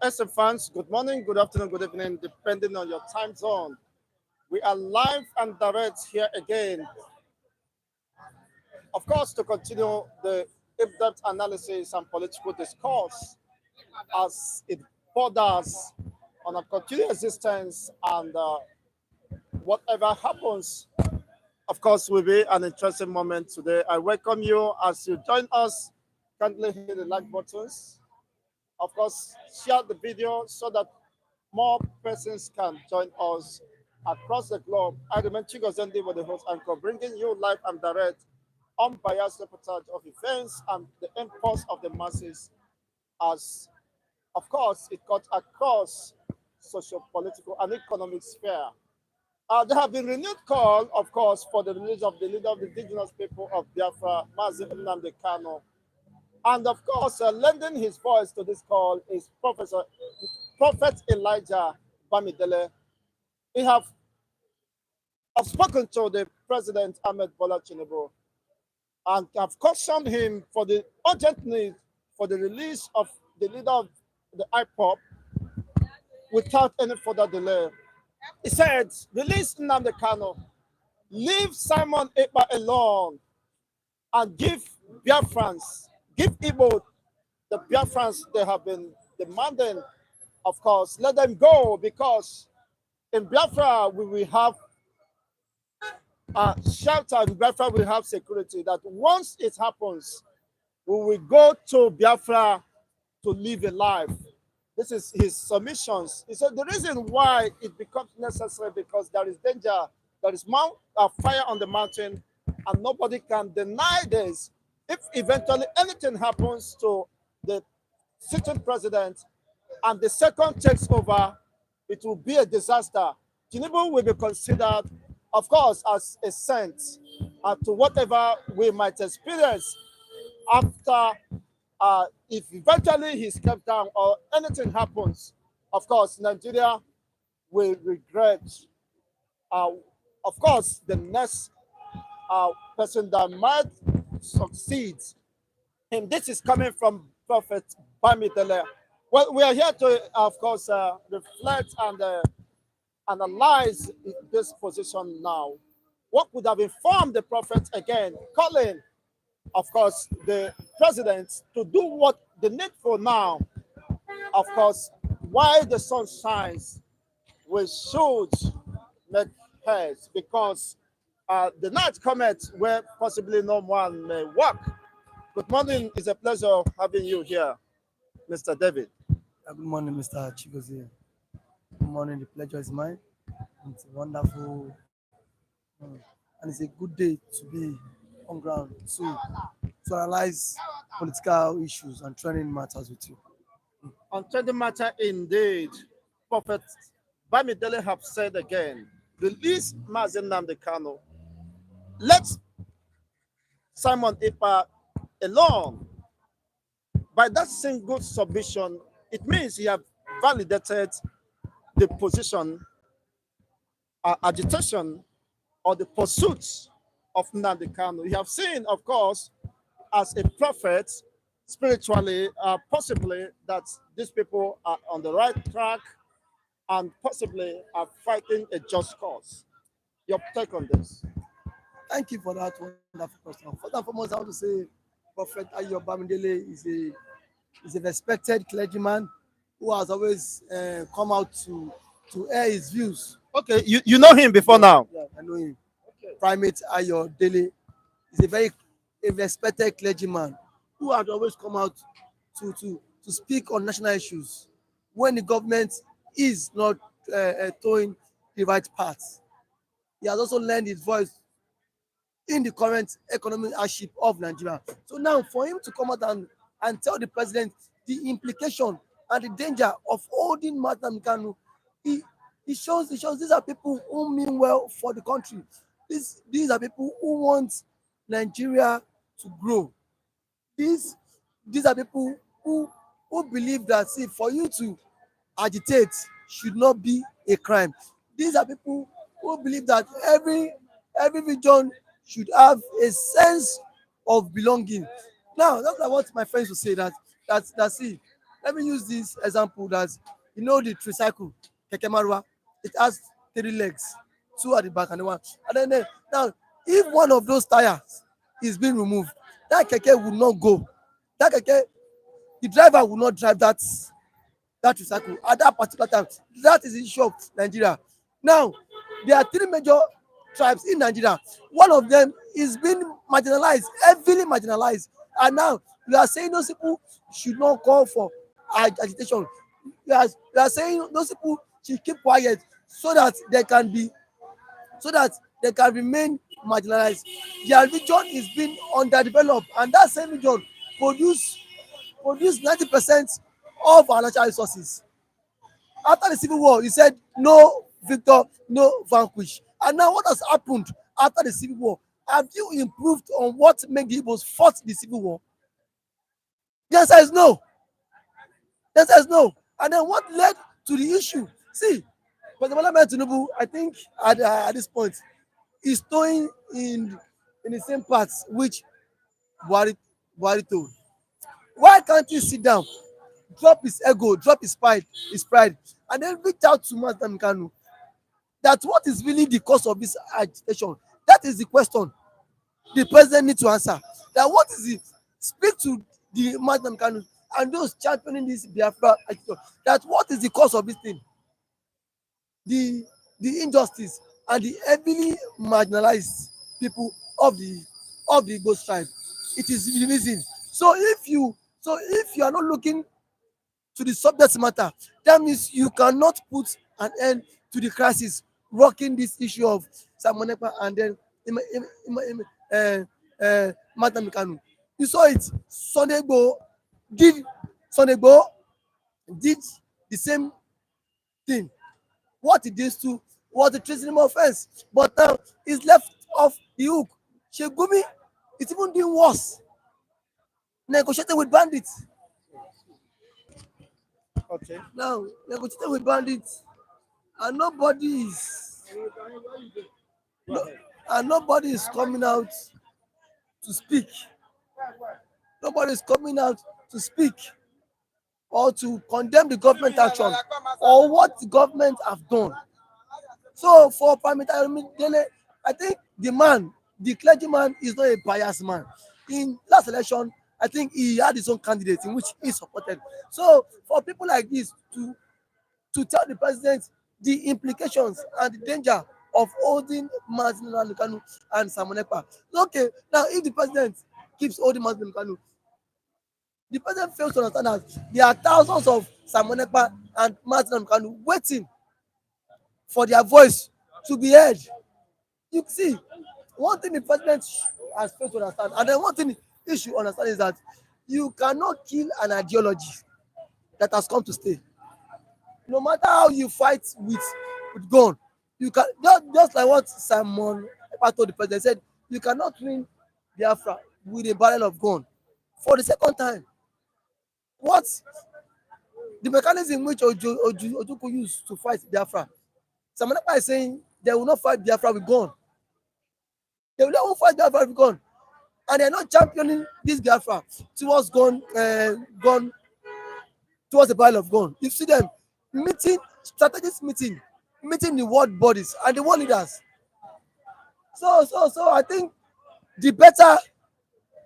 SM fans, good morning, good afternoon, good evening, depending on your time zone. We are live and direct here again, of course, to continue the in-depth analysis and political discourse as it borders on our continued existence and whatever happens, of course, will be an interesting moment today. I welcome you as you join us. Kindly hit the like buttons. Of course, share the video so that more persons can join us across the globe. I remain Chigozendi with the host anchor, bringing you live and direct, unbiased reportage of events and the impulse of the masses as, of course, it cut across social, political, and economic sphere. There have been renewed call, of course, for the release of the leader of the indigenous people of Biafra, NNAMDI KANU. And of course, lending his voice to this call is Prophet Elijah Bamidele. He have spoken to the President Ahmed Bola Tinubu and have cautioned him for the urgent need for the release of the leader of the IPOP without any further delay. He said, release Nnamdi Kanu, leave Simon Ekpa alone, and give Biafrans, give Igbo the Biafrans they have been demanding, of course, let them go, because in Biafra we will have shelter, in Biafra we have security, that once it happens, we will go to Biafra to live a life. This is his submissions. He said the reason why it becomes necessary because there is danger, there is fire on the mountain, and nobody can deny this. If eventually anything happens to the sitting president and the second takes over, it will be a disaster. Tinubu will be considered, of course, as a saint to whatever we might experience after, if eventually he's kept down or anything happens. Of course, Nigeria will regret, of course, the next person that might succeed. And this is coming from Prophet Bamidele. Well, we are here to, of course, reflect and analyze this position now. What would have informed the prophet again, calling, of course, the president to do what the needful now. Of course, while the sun shines, we should make haste, because the night cometh where possibly no one may walk. Good morning. It's a pleasure having you here, Mr. David. Good morning, Mr. Chigozie. Good morning. The pleasure is mine. It's wonderful, and it's a good day to be on ground to analyze political issues and trending matters with you. On trending matter, indeed, Prophet Bamidele have said again, release Mazi Nnamdi Kanu. Let Simon Ekpa alone. By that single submission, it means he have validated the position, agitation, or the pursuit of Nnamdi Kanu. You have seen, of course, as a prophet, spiritually, possibly that these people are on the right track and possibly are fighting a just cause. Your take on this? Thank you for that wonderful question. First and foremost, I want to say Prophet Ayo Bamidele is a respected clergyman who has always come out to air his views. Okay, you know him before now? Yeah, I know him. Okay. Primate Ayo Dele is a respected clergyman who had always come out to speak on national issues when the government is not towing the right path. He has also lent his voice in the current economic hardship of Nigeria. So now for him to come out and tell the president the implication and the danger of holding Nnamdi Kanu, he shows these are people who mean well for the country. These are people who want Nigeria to grow. These are people who believe that, see, for you to agitate should not be a crime. These are people who believe that every region should have a sense of belonging. Now, that's what my friends will say, that see, Let me use this example that the tricycle, keke marwa, it has 3 legs, 2 at the back and one. And then now, if one of those tires is being removed, that keke will not go. That keke, the driver will not drive that tricycle at that particular time. That is the issue of Nigeria. Now, there are 3 major tribes in Nigeria. One of them is being marginalized, heavily marginalized. And now you are saying those people should not call for agitation. You are saying those people should keep quiet so that they can remain marginalized. Their region is being underdeveloped, and that same region produce 90% of our natural resources. After the civil war, he said no victor, no vanquish. And now what has happened after the civil war? Have you improved on what made the Igbos fought the civil war? The answer is no. The answer is no. And then what led to the issue? See, President Bola Ahmed Tinubu, I think at this point, is towing in the same paths which Buhari told. Why can't he sit down, drop his ego, drop his pride, and then reach out to Mazen KANU? That what is really the cause of this agitation? That is the question the president needs to answer. That what is it? Speak to the Mazen KANU and those championing this Biafra agitation. That what is the cause of this thing? The injustice and the heavily marginalized people of the Igbo tribe. It is the reason. So if you are not looking to the subject matter, that means you cannot put an end to the crisis rocking this issue of Samonepa and then Mazen KANU. You saw it. Sunday Igboho did the same thing. What it did to was the treasonable offense, but now he's left off the hook. Shegumi is even doing worse, negotiating with bandits. Okay. Now negotiating with bandits, and nobody is coming out to speak. Nobody is coming out to speak or to condemn the government action or what the government have done. So for Bamidele, I think the clergyman is not a biased man. In last election, I think he had his own candidate in which he supported. So for people like this to tell the president the implications and the danger of holding Mazen KANU and Samonepa. Okay, now if the president keeps holding Mazen KANU, the president fails to understand that there are thousands of Samonepa and Mazen KANU waiting for their voice to be heard. You see, one thing the president has failed to understand, and then one thing he should understand is that you cannot kill an ideology that has come to stay. No matter how you fight with gun, you can just like what Simon Ekpa told the president, said you cannot win Biafra with a barrel of gun. For the second time, what the mechanism which Ojukwu used to fight Biafra, Simon Ekpa is saying they will not fight Biafra with gun. They will not fight Biafra with gun, and they are not championing this Biafra towards gun towards the barrel of gun. You see them strategic meeting the world bodies and the world leaders. So I think the better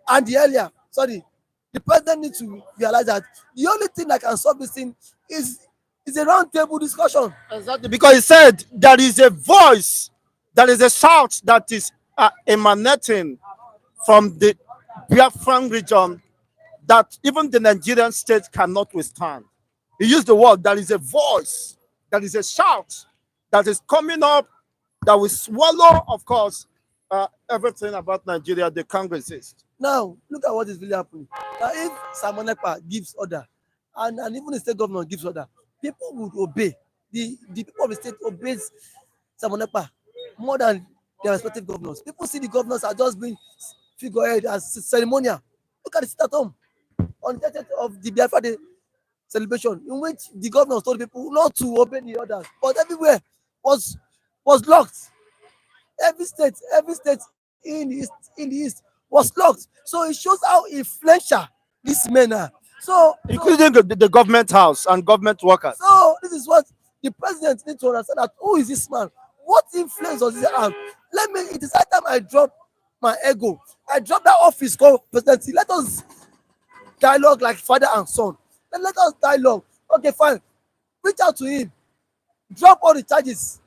and the earlier, the president needs to realize that the only thing that can solve this thing is a round table discussion. Exactly, because he said there is a voice, there is a shout that is emanating from the Biafran region that even the Nigerian state cannot withstand. He used the word, there is a voice, there is a shout that is coming up that will swallow, of course, everything about Nigeria they can't resist. Now, look at what is really happening. Now, if Simon Ekpa gives order, and even the state governor gives order, people would obey. The people of the state obeys Simon Ekpa more than their respective governors. People see the governors are just being figurehead as ceremonial. Look at the sit at home on the 30th of the Biafra Day celebration, in which the governors told people not to obey the orders, but everywhere was locked. Every state in the east was locked. So it shows how influential these men are. including the government house and government workers. So this is what the president needs to understand, that who is this man? What influence does he have? It is that time I drop my ego. I drop that office called presidency. Let us dialogue like father and son. Let us dialogue. Okay, fine. Reach out to him. Drop all the charges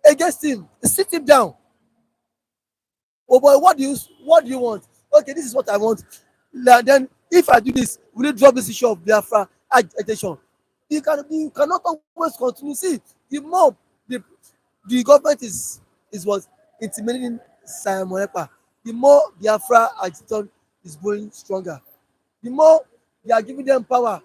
against him. Sit him down. Oh boy, what do you want? Okay, this is what I want. Then if I do this, will you drop this issue of Biafra agitation? You cannot always continue. See, the more the government is was intimidating Simon Ekpa, the more Biafra agitation is growing stronger. The more they are giving them power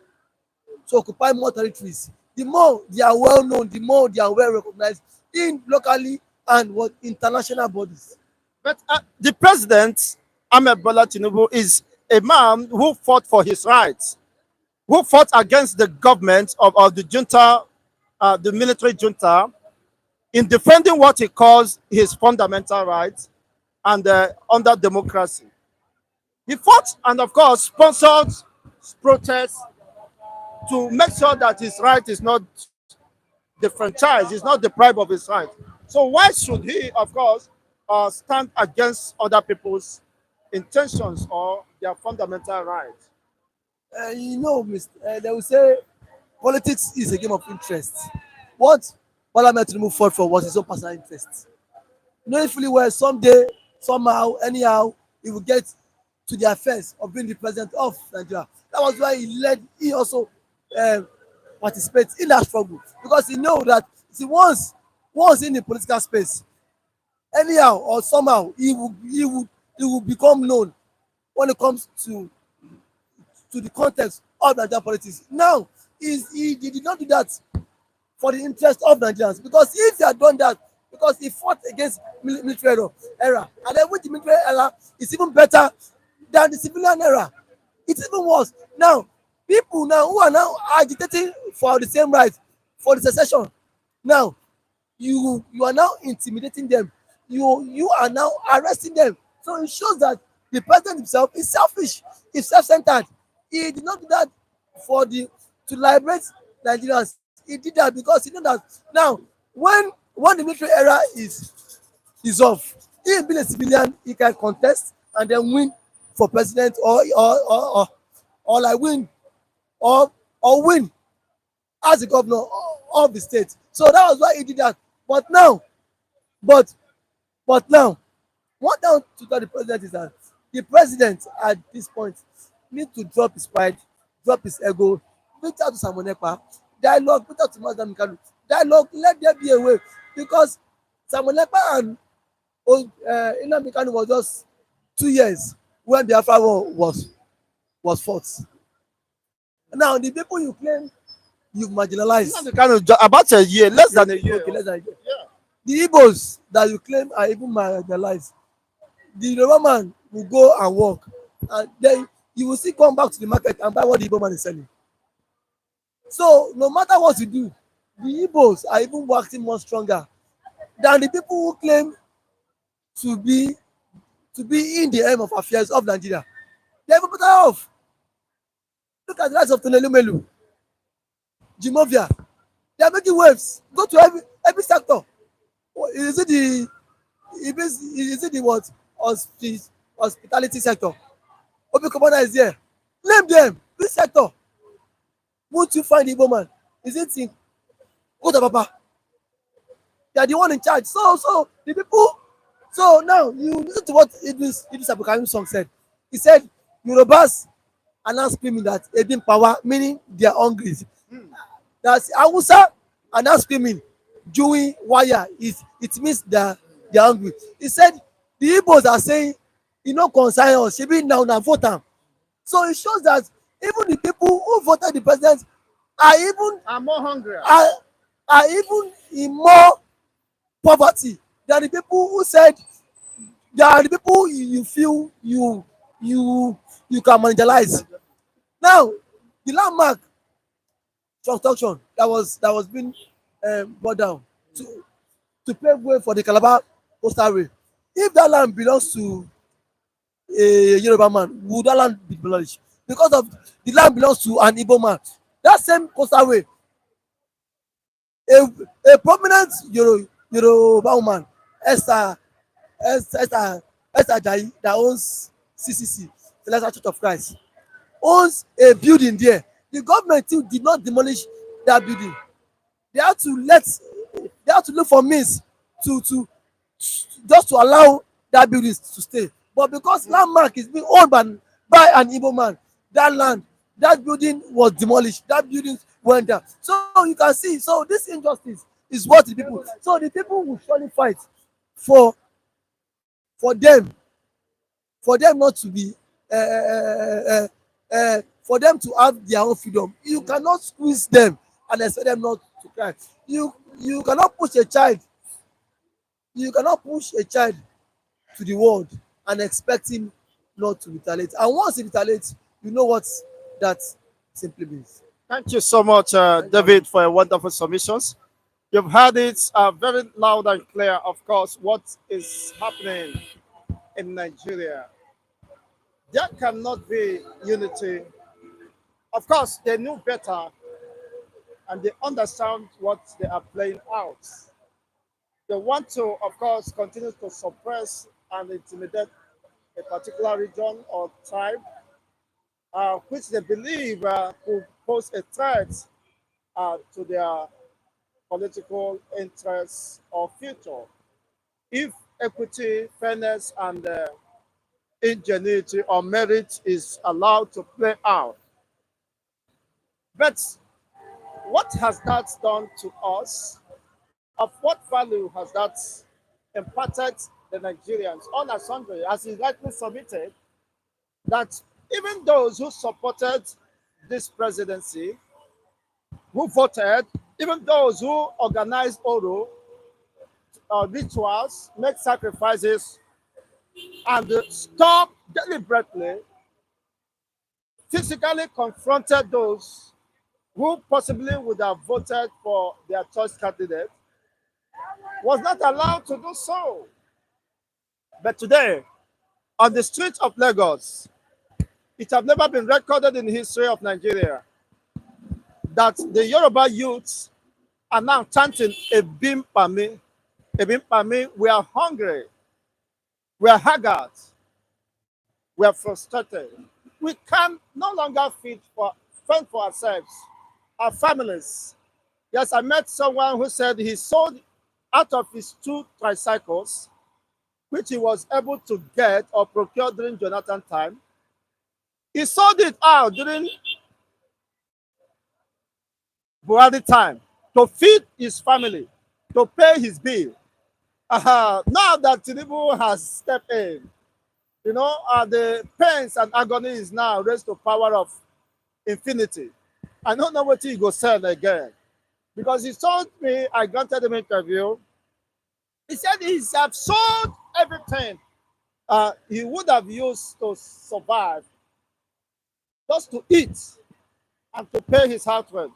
to occupy more territories, the more they are well known, the more they are well recognized in locally and what international bodies. But the president, Ahmed Bola Tinubu, is a man who fought for his rights, who fought against the government of the junta, the military junta, in defending what he calls his fundamental rights and under democracy. He fought and, of course, sponsored protests to make sure that his right is not defranchised, is not deprived of his right. So why should he, of course, stand against other people's intentions or their fundamental rights? They will say politics is a game of interest. What Bola Tinubu fought for was his own personal interest. Knowing fully well, someday, somehow, anyhow, he will get to the affairs of being the president of Nigeria. That was why he also participates in that struggle, because he knows that once in the political space, anyhow or somehow, he will become known when it comes to the context of Nigerian politics. Now, he did not do that for the interest of Nigerians, because if he had done that, because he fought against military era, and then with the military era is even better than the civilian era. It's even worse. Now, people now who are now agitating for the same rights, for the secession, now you are now intimidating them. You are now arresting them. So it shows that the president himself is selfish, is self-centered. He did not do that to liberate Nigerians. He did that because he knew that now when the military era is off, he being a civilian, he can contest and then win for president or like win or win as the governor of the state. So that was why he did that. But now, what down to tell the president is that the president at this point need to drop his pride, drop his ego, reach out to Simon Ekpa, dialogue, reach out to Madam Kanu, dialogue, let there be a way, because Simon Ekpa and Nnamdi Kanu was just 2 years when Biafra was fought. Now the people you claim you've marginalized, about a year, less than a year. Okay, less than a year. Yeah. The Igbos that you claim are even marginalized, the Yoruba man will go and work, and then you will still come back to the market and buy what the Igbo man is selling. So no matter what you do, the Igbos are even working more stronger than the people who claim to be in the aim of affairs of Nigeria. They are even better off. Look at the rise of Tonelumelu, Jimovia. They are making waves. Go to every sector. Is it the what? Hospitality sector? Obi Komona is there. Name them. Which sector? Won't you find the Igbo man? Is it in Kota Papa? They are the one in charge. So the people. So now you listen to what Idris Abdulkarim song said. He said Yorubas are now screaming that Edin power, meaning they are hungry. That's Hausa are now screaming Jewy wire. It means they are hungry. He said the Igbos are saying, you know, concern us. She be now vote am. So it shows that even the people who voted the president are more hungry. Are even in more poverty than the people who said they are the people you feel you can marginalize. Now the landmark construction that was being brought down to pave way for the Calabar coastal rail. If that land belongs to a Yoruba man, would that land be demolished? because of the land belongs to an Igbo man. That same coastal way, a prominent Yoruba woman, Esther Esther Esther Ajayi, that owns CCC, Celestial Church of Christ, owns a building there. The government still did not demolish that building. They had to let they had to look for means to just to allow that building to stay. But because landmark is being owned by an Igbo man, that land, that building was demolished. That building went down. So you can see, so this injustice is what the people. So the people will surely fight for for them for them not to be for them to have their own freedom. You cannot squeeze them and expect them not to cry. You cannot push a child. You cannot push a child to the world and expect him not to retaliate. And once he retaliates, you know what that simply means. Thank you so much, David, for your wonderful submissions. You've heard it very loud and clear, of course, what is happening in Nigeria. There cannot be unity. Of course, they knew better and they understand what they are playing out. They want to, of course, continue to suppress and intimidate a particular region or tribe, which they believe could pose a threat to their political interests or future. If equity, fairness, and ingenuity or merit is allowed to play out. But what has that done to us? Of what value has that imparted the Nigerians on a sundry, as is rightly submitted, that even those who supported this presidency, who voted, even those who organized Oro rituals, make sacrifices, and stop deliberately, physically confronted those who possibly would have voted for their choice candidate, was not allowed to do so. But today, on the streets of Lagos, it has never been recorded in the history of Nigeria that the Yoruba youths are now chanting Ebim Pami. Ebim Pami, we are hungry, we are haggard, we are frustrated. We can no longer fend for ourselves, our families. Yes, I met someone who said he sold out of his 2 tricycles, which he was able to get or procure during Jonathan time. He sold it out during Buhari time to feed his family, to pay his bill. Now that Tinubu has stepped in, the pains and agony is now raised to power of infinity. I don't know what he go sell again. Because he told me, I granted him an interview, he said he have sold everything he would have used to survive, just to eat and to pay his house rent.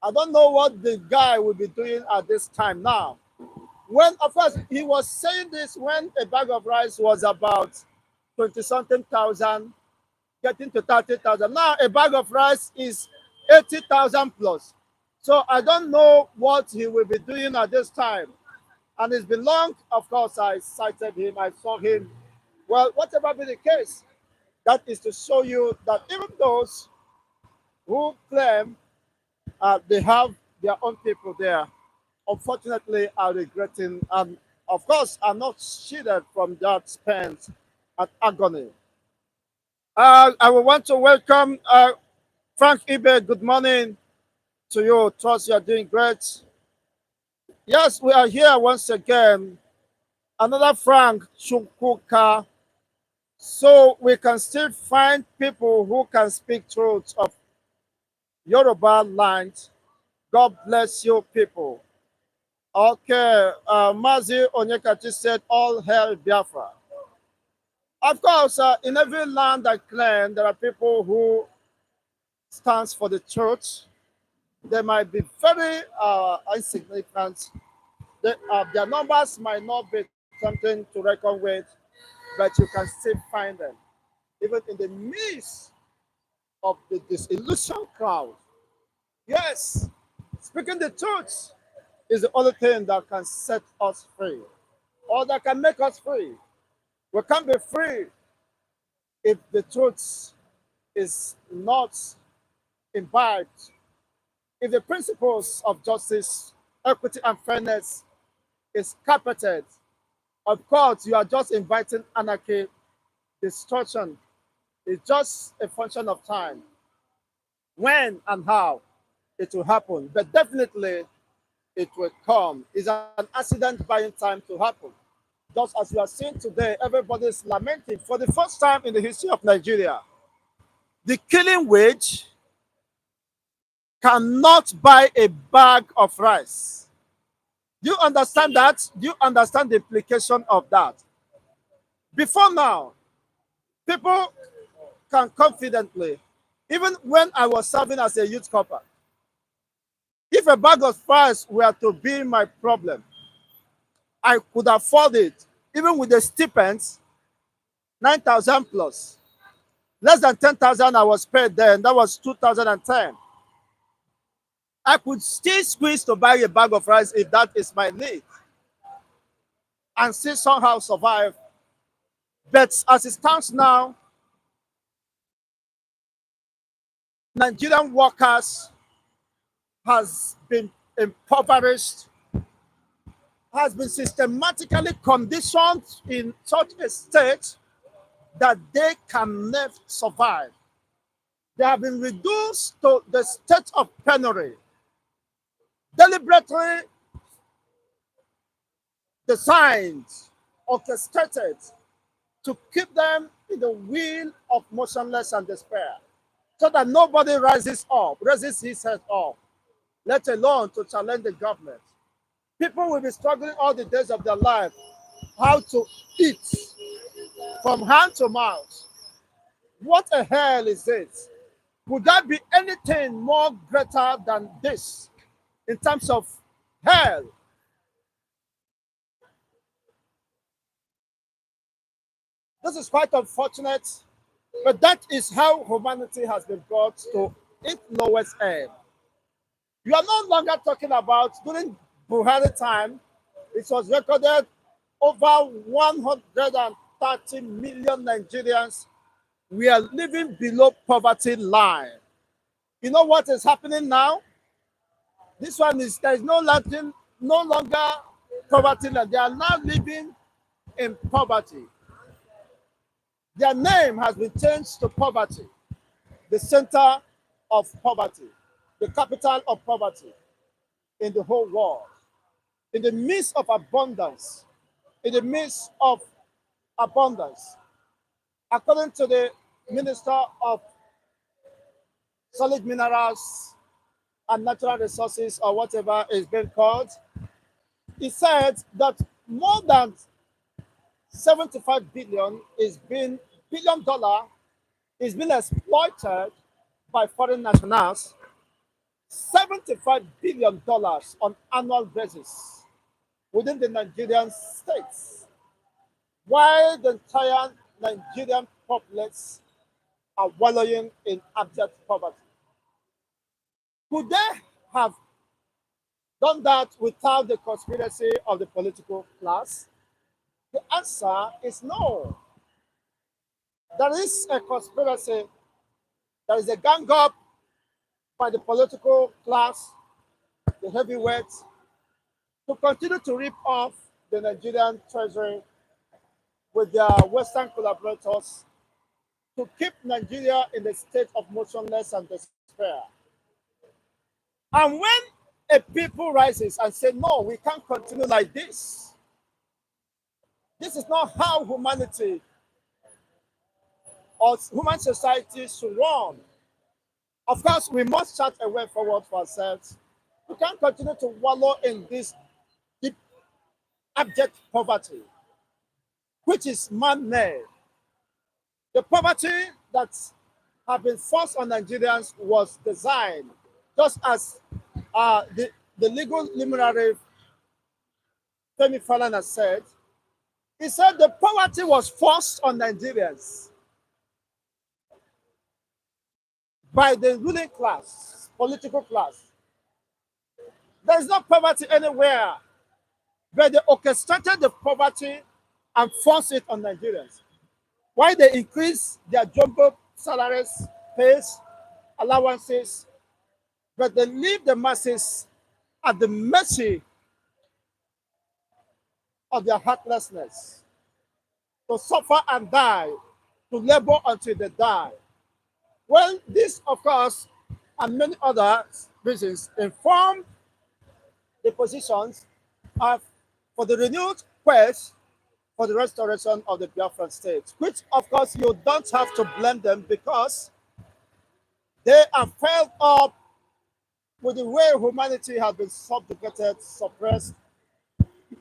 I don't know what the guy will be doing at this time now. When, of course, he was saying this when a bag of rice was about 20-something thousand, getting to 30,000. Now a bag of rice is 80,000 plus. So I don't know what he will be doing at this time. And it's been long, of course, I cited him, I saw him. Well, whatever be the case, that is to show you that even those who claim they have their own people there, unfortunately, are regretting and, of course, are not shielded from that pain and agony. I would want to welcome Frank Ibe. Good morning to you. Trust you are doing great. Yes, we are here once again. Another Frank Chukwuka. So we can still find people who can speak truth of Yoruba land. God bless you, people. Okay, Mazi Onyekachi said, all hail Biafra. Of course, in every land I claim, there are people who stands for the truth. They might be very insignificant. Their numbers might not be something to reckon with, but you can still find them, even in the midst of the disillusioned crowd. Yes, speaking the truth is the only thing that can set us free or that can make us free. We can't be free if the truth is not imbibed, if the principles of justice, equity, and fairness is carpeted. Of course, you are just inviting anarchy, destruction. It's just a function of time. When and how it will happen, but definitely it will come. It's an accident buying time to happen. Just as we are seeing today, everybody is lamenting for the first time in the history of Nigeria. The killing wage cannot buy a bag of rice. Do you understand that? Do you understand the implication of that? Before now, people can confidently, even when I was serving as a youth corper, if a bag of rice were to be my problem, I could afford it, even with the stipends, 9,000 plus. Less than 10,000 I was paid then. That was 2010. I could still squeeze to buy a bag of rice if that is my need and still somehow survive. But as it stands now, Nigerian workers has been impoverished, has been systematically conditioned in such a state that they can never survive. They have been reduced to the state of penury, deliberately designed, orchestrated to keep them in the wheel of motionless and despair, so that nobody raises his head up, let alone to challenge the government. People will be struggling all the days of their life how to eat from hand to mouth. What a hell is this? Would there be anything more greater than this in terms of hell? This is quite unfortunate, but that is how humanity has been brought to its lowest end. You are no longer talking about during Buhari time, it was recorded over 130 million Nigerians were living below poverty line. You know what is happening now? This one is there is no longer poverty line. They are now living in poverty. Their name has been changed to poverty, the center of poverty, the capital of poverty in the whole world. In the midst of abundance, in the midst of abundance, according to the Minister of Solid Minerals and Natural Resources, or whatever is being called, he said that more than 75 billion dollar is being exploited by foreign nationals. $75 billion on annual basis within the Nigerian states, while the entire Nigerian populace are wallowing in abject poverty. Could they have done that without the conspiracy of the political class? The answer is no. There is a conspiracy, there is a gang up by the political class, the heavyweights, to continue to rip off the Nigerian treasury with their Western collaborators to keep Nigeria in a state of motionless and despair. And when a people rises and say, no, we can't continue like this. This is not how humanity or human society should run. Of course, we must chart a way forward for ourselves. We can't continue to wallow in this deep, abject poverty, which is man-made. The poverty that have been forced on Nigerians was designed, just as the legal luminary Femi Falana said. He said the poverty was forced on Nigerians. by the ruling class, political class. There is no poverty anywhere, but they orchestrated the poverty and forced it on Nigerians. Why they increase their jumbo salaries, pays, allowances, but they leave the masses at the mercy of their heartlessness, to suffer and die, to labor until they die. Well, this, of course, and many other reasons inform the positions of, for the renewed quest for the restoration of the Biafran state, which, of course, you don't have to blame them because they are fed up with the way humanity has been subjugated, suppressed.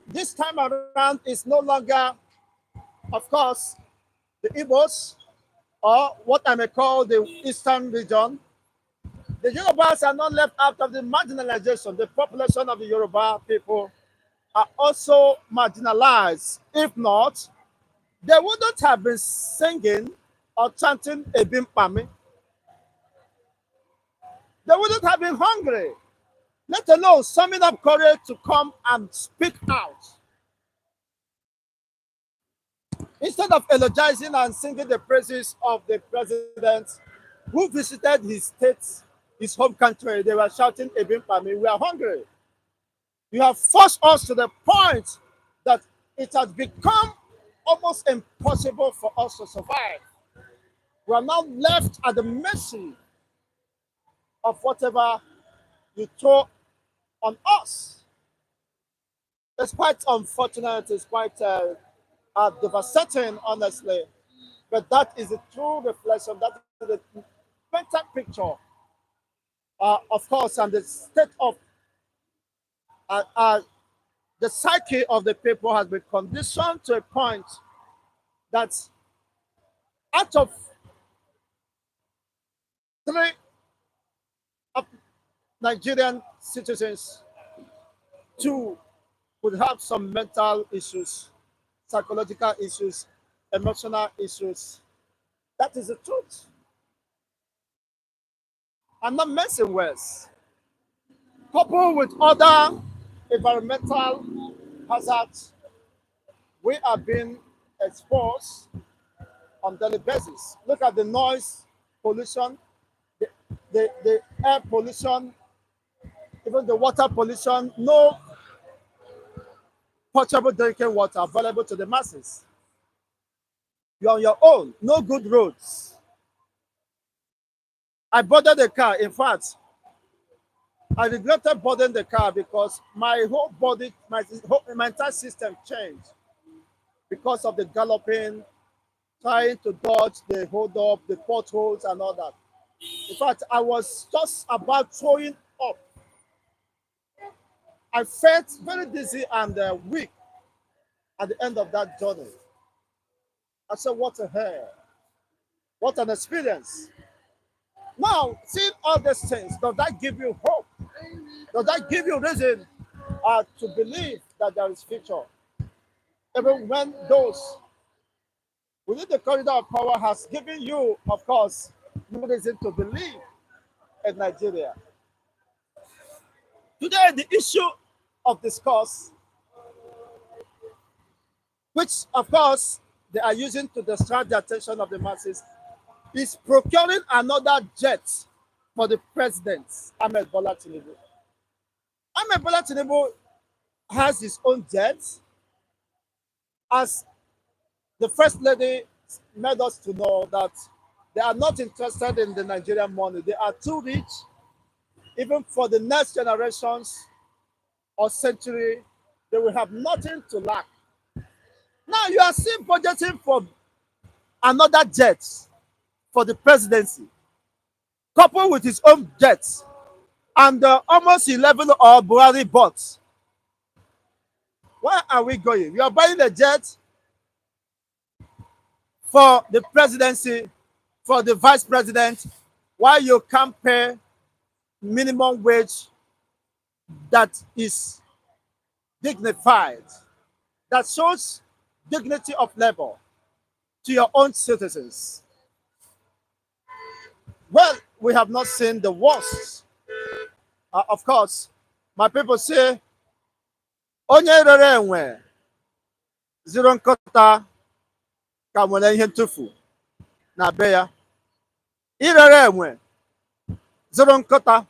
This time around is no longer, of course, the IGBOS, or what I may call the Eastern region. The Yorubas are not left out of the marginalization. The population of the Yoruba people are also marginalized. If not, they wouldn't have been singing or chanting Ebim Pami. They wouldn't have been hungry, let alone summing up courage to come and speak out. Instead of elogizing and singing the praises of the president who visited his state, his home country, they were shouting Ebim Pami, we are hungry. You have forced us to the point that it has become almost impossible for us to survive. We are now left at the mercy of whatever you throw on us. It's quite unfortunate, it's quite devastating, honestly. But that is a true reflection, that is the better picture, of course, and the state of the psyche of the people has been conditioned to a point that out of 3 of Nigerian citizens, 2 would have some mental issues, psychological issues, emotional issues. That is the truth. I'm not messing with. Coupled with other environmental hazards, we are being exposed on daily basis. Look at the noise pollution, the air pollution, even the water pollution. No potable drinking water available to the masses. You're on your own, no good roads. I boarded the car. In fact, I regretted boarding the car because my whole body, my entire system changed because of the galloping, trying to dodge the hold up, the potholes, and all that. In fact, I was just about throwing up. I felt very dizzy and weak at the end of that journey. I said, what a hell. What an experience. Now, seeing all these things, does that give you hope? Does that give you reason to believe that there is future? Even when those within the corridor of power has given you, of course, no reason to believe in Nigeria. Today, the issue of discourse, which, of course, they are using to distract the attention of the masses, is procuring another jet for the president, Ahmed Bola Tinubu. Ahmed Bola Tinubu has his own jet, as the First Lady made us to know that they are not interested in the Nigerian money. They are too rich, even for the next generations or century, they will have nothing to lack. Now you are still budgeting for another jet for the presidency, coupled with his own jets, and almost 11 or Buhari bought. Where are we going? You are buying a jet for the presidency, for the vice president, while you can't pay minimum wage that is dignified, that shows dignity of labor to your own citizens. Well, we have not seen the worst. Of course, my people say, onye rere enwe zero nkọta ka nwere ihe ntụfu na be ya. Irere enwe zero nkọta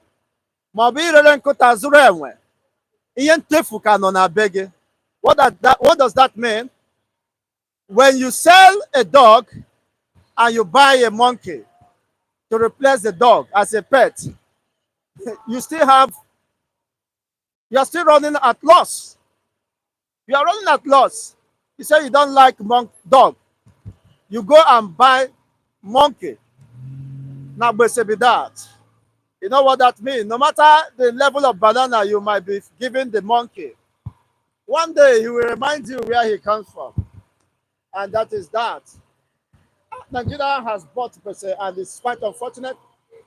ma ọ bụ irere nkọta zero enwe, ihe ntụfu ka nọ na be gị. What does that mean? When you sell a dog and you buy a monkey to replace the dog as a pet, you are still running at loss. You are running at loss. You say you don't like dog. You go and buy monkey. Now, be that. You know what that means? No matter the level of banana you might be giving the monkey, one day he will remind you where he comes from. And that is that. Nigeria has bought Bese, and it's quite unfortunate.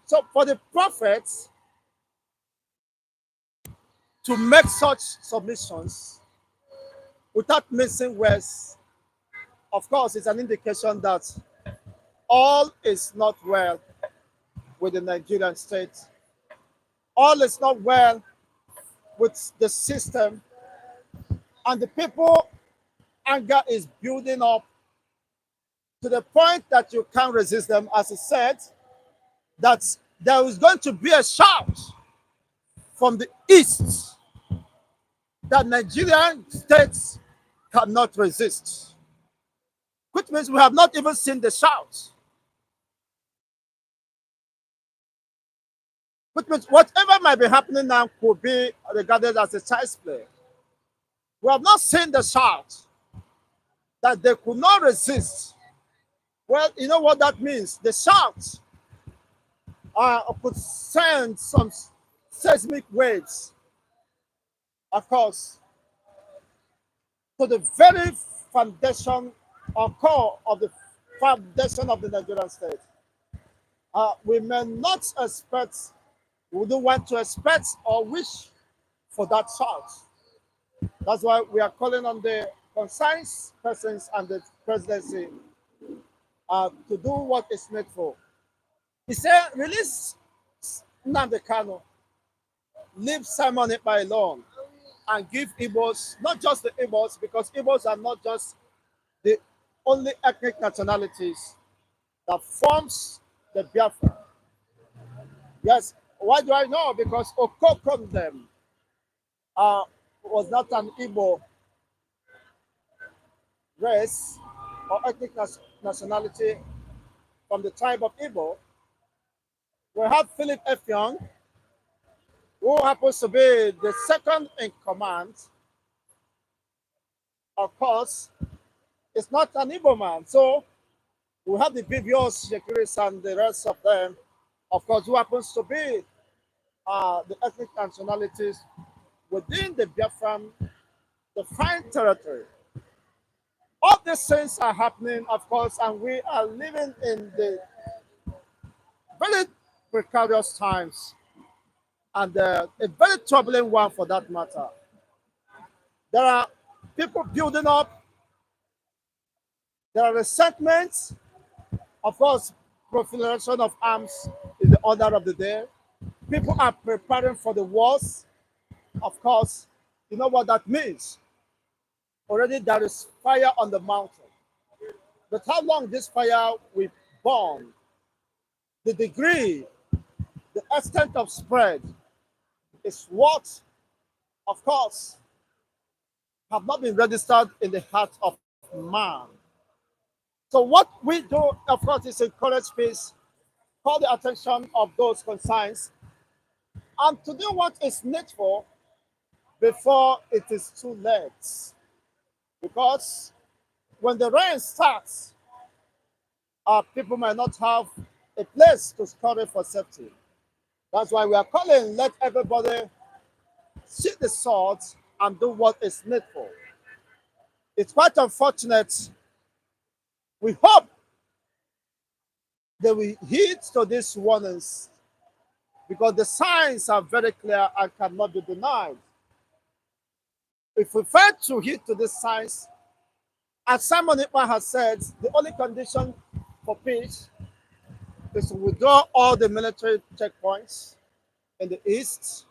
So for the prophets to make such submissions without missing words, of course, it's an indication that all is not well with the Nigerian state. All is not well with the system, and the people anger is building up to the point that you can't resist them. As he said, that there is going to be a shout from the east that Nigerian states cannot resist, which means we have not even seen the shout. Which means whatever might be happening now could be regarded as a child's play. We have not seen the shout that they could not resist. Well, you know what that means? The shout could send some seismic waves, of course, to the very foundation or core of the foundation of the Nigerian state. We may not expect, we don't want to expect or wish for that shout. That's why we are calling on the concerned persons and the presidency to do what is needful. He said, release NNAMDI KANU, leave Simon Ekpa alone, and give IGBOS, not just the IGBOS, because IGBOS are not just the only ethnic nationalities that forms the BIAFRA. Yes, why do I know? Because Okokon them was not an Igbo race or ethnic nationality from the tribe of Igbo. We have Philip F. Young, who happens to be the second in command. Of course, it's not an Igbo man. So we have the BIAFRA, Shekiris, and the rest of them, of course, who happens to be the ethnic nationalities within the Biafran defined territory. All these things are happening, of course, and we are living in the very precarious times, and a very troubling one for that matter. There are people building up, there are resentments. Of course, proliferation of arms is the order of the day. People are preparing for the wars. Of course, you know what that means. Already there is fire on the mountain. But how long this fire will burn, the degree, the extent of spread is what, of course, have not been registered in the heart of man. So what we do, of course, is encourage peace, call the attention of those concerns, and to do what is needful before it is too late. Because when the rain starts, people might not have a place to scurry for safety. That's why we are calling, let everybody see the sword and do what is needful. It's quite unfortunate. We hope that we heed to these warnings, because the signs are very clear and cannot be denied. If we fail to heed to these signs, as Simon Ekpa has said, the only condition for peace is to withdraw all the military checkpoints in the east,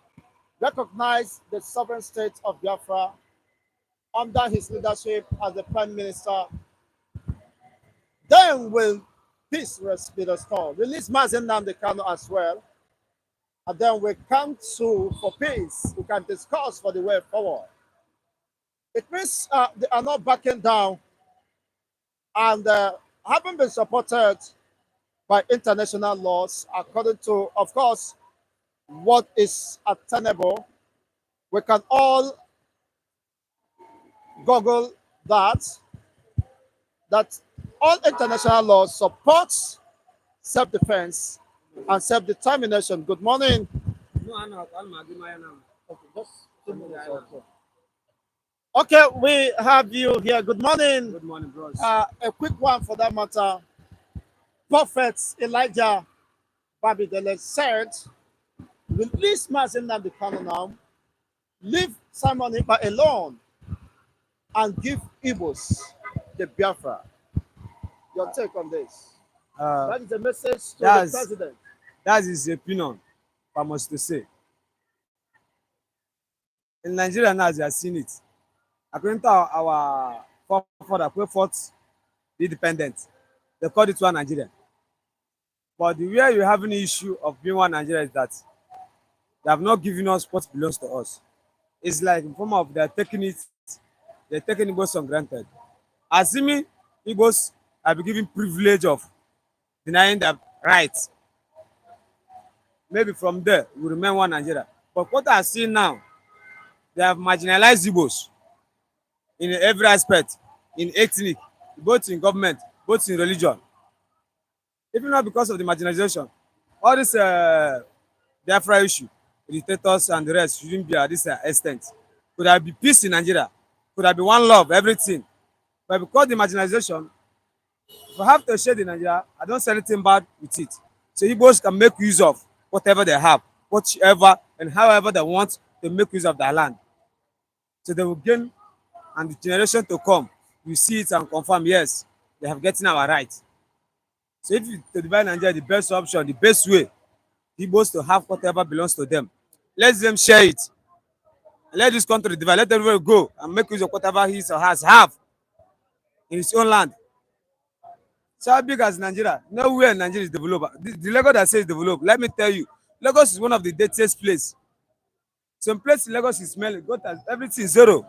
recognize the sovereign state of Biafra under his leadership as the prime minister. Then will peace be restored. Release NNAMDI KANU as well. And then we come to for peace. We can discuss for the way forward. It means they are not backing down and haven't been supported by international laws according to, of course, what is attainable. We can all Google that all international laws supports self-defense and self-determination. Good morning. Okay, we have you here. Good morning. Good morning, bros. A quick one for that matter. Prophet Elijah Bamidele said, release NNAMDI KANU now, leave Simon Ekpa alone, and give IGBOS the Biafra. Your take on this? That is a message to the president. That is his opinion, I must to say. In Nigeria now, they are seeing it. According to our forefather, who fought the independent, they called it one Nigeria. But the way you have an issue of being one Nigeria is that they have not given us what belongs to us. It's like in form of they're taking Igbos for granted. Assuming Igbos have been given privilege of denying their rights. Maybe from there we remain one Nigeria. But what I see now, they have marginalized Igbos in every aspect, in ethnic, both in government, both in religion. Even not because of the marginalization, all this Biafra issue, dictators and the rest shouldn't be at this extent. Could have been peace in Nigeria, could have been one love, everything. But because the marginalization, if I have to share in Nigeria, I don't say anything bad with it. So Igbos can make use of whatever they have, whatever and however they want to make use of their land. So they will gain, and the generation to come will see it and confirm, yes, they have gotten our rights. So if you to divide Nigeria, the best option, the best way, Igbos to have whatever belongs to them. Let them share it. Let this country divide. Let everybody go and make use of whatever he or has have in his own land. So how big as Nigeria? Nowhere in Nigeria is developed. The Lagos that says developed, let me tell you, Lagos is one of the dirtiest places. Some place in Lagos is smelling, got everything is zero.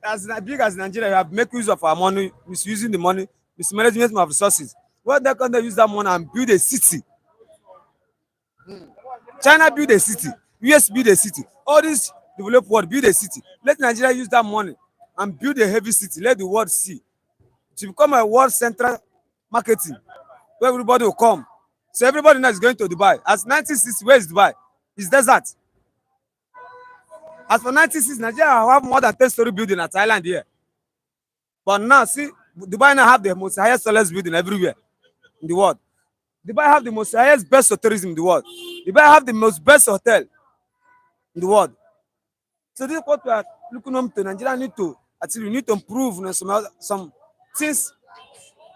As big as Nigeria, we have make use of our money, misusing the money, mismanagement of resources. What they can use that money and build a city? China build a city, US build a city, all these developed world build a city. Let Nigeria use that money and build a heavy city. Let the world see. To become a world central marketing where everybody will come. So everybody now is going to Dubai. As 1960, where is Dubai? It's desert. As for 1960, Nigeria have more than 10-story building at Thailand here. But now, see, Dubai now have the most highest tallest building everywhere in the world. Dubai have the most highest best of tourism in the world. Dubai have the most best hotel in the world. So this is what we are looking on to. Nigeria need to, actually, we need to improve, you know, some things.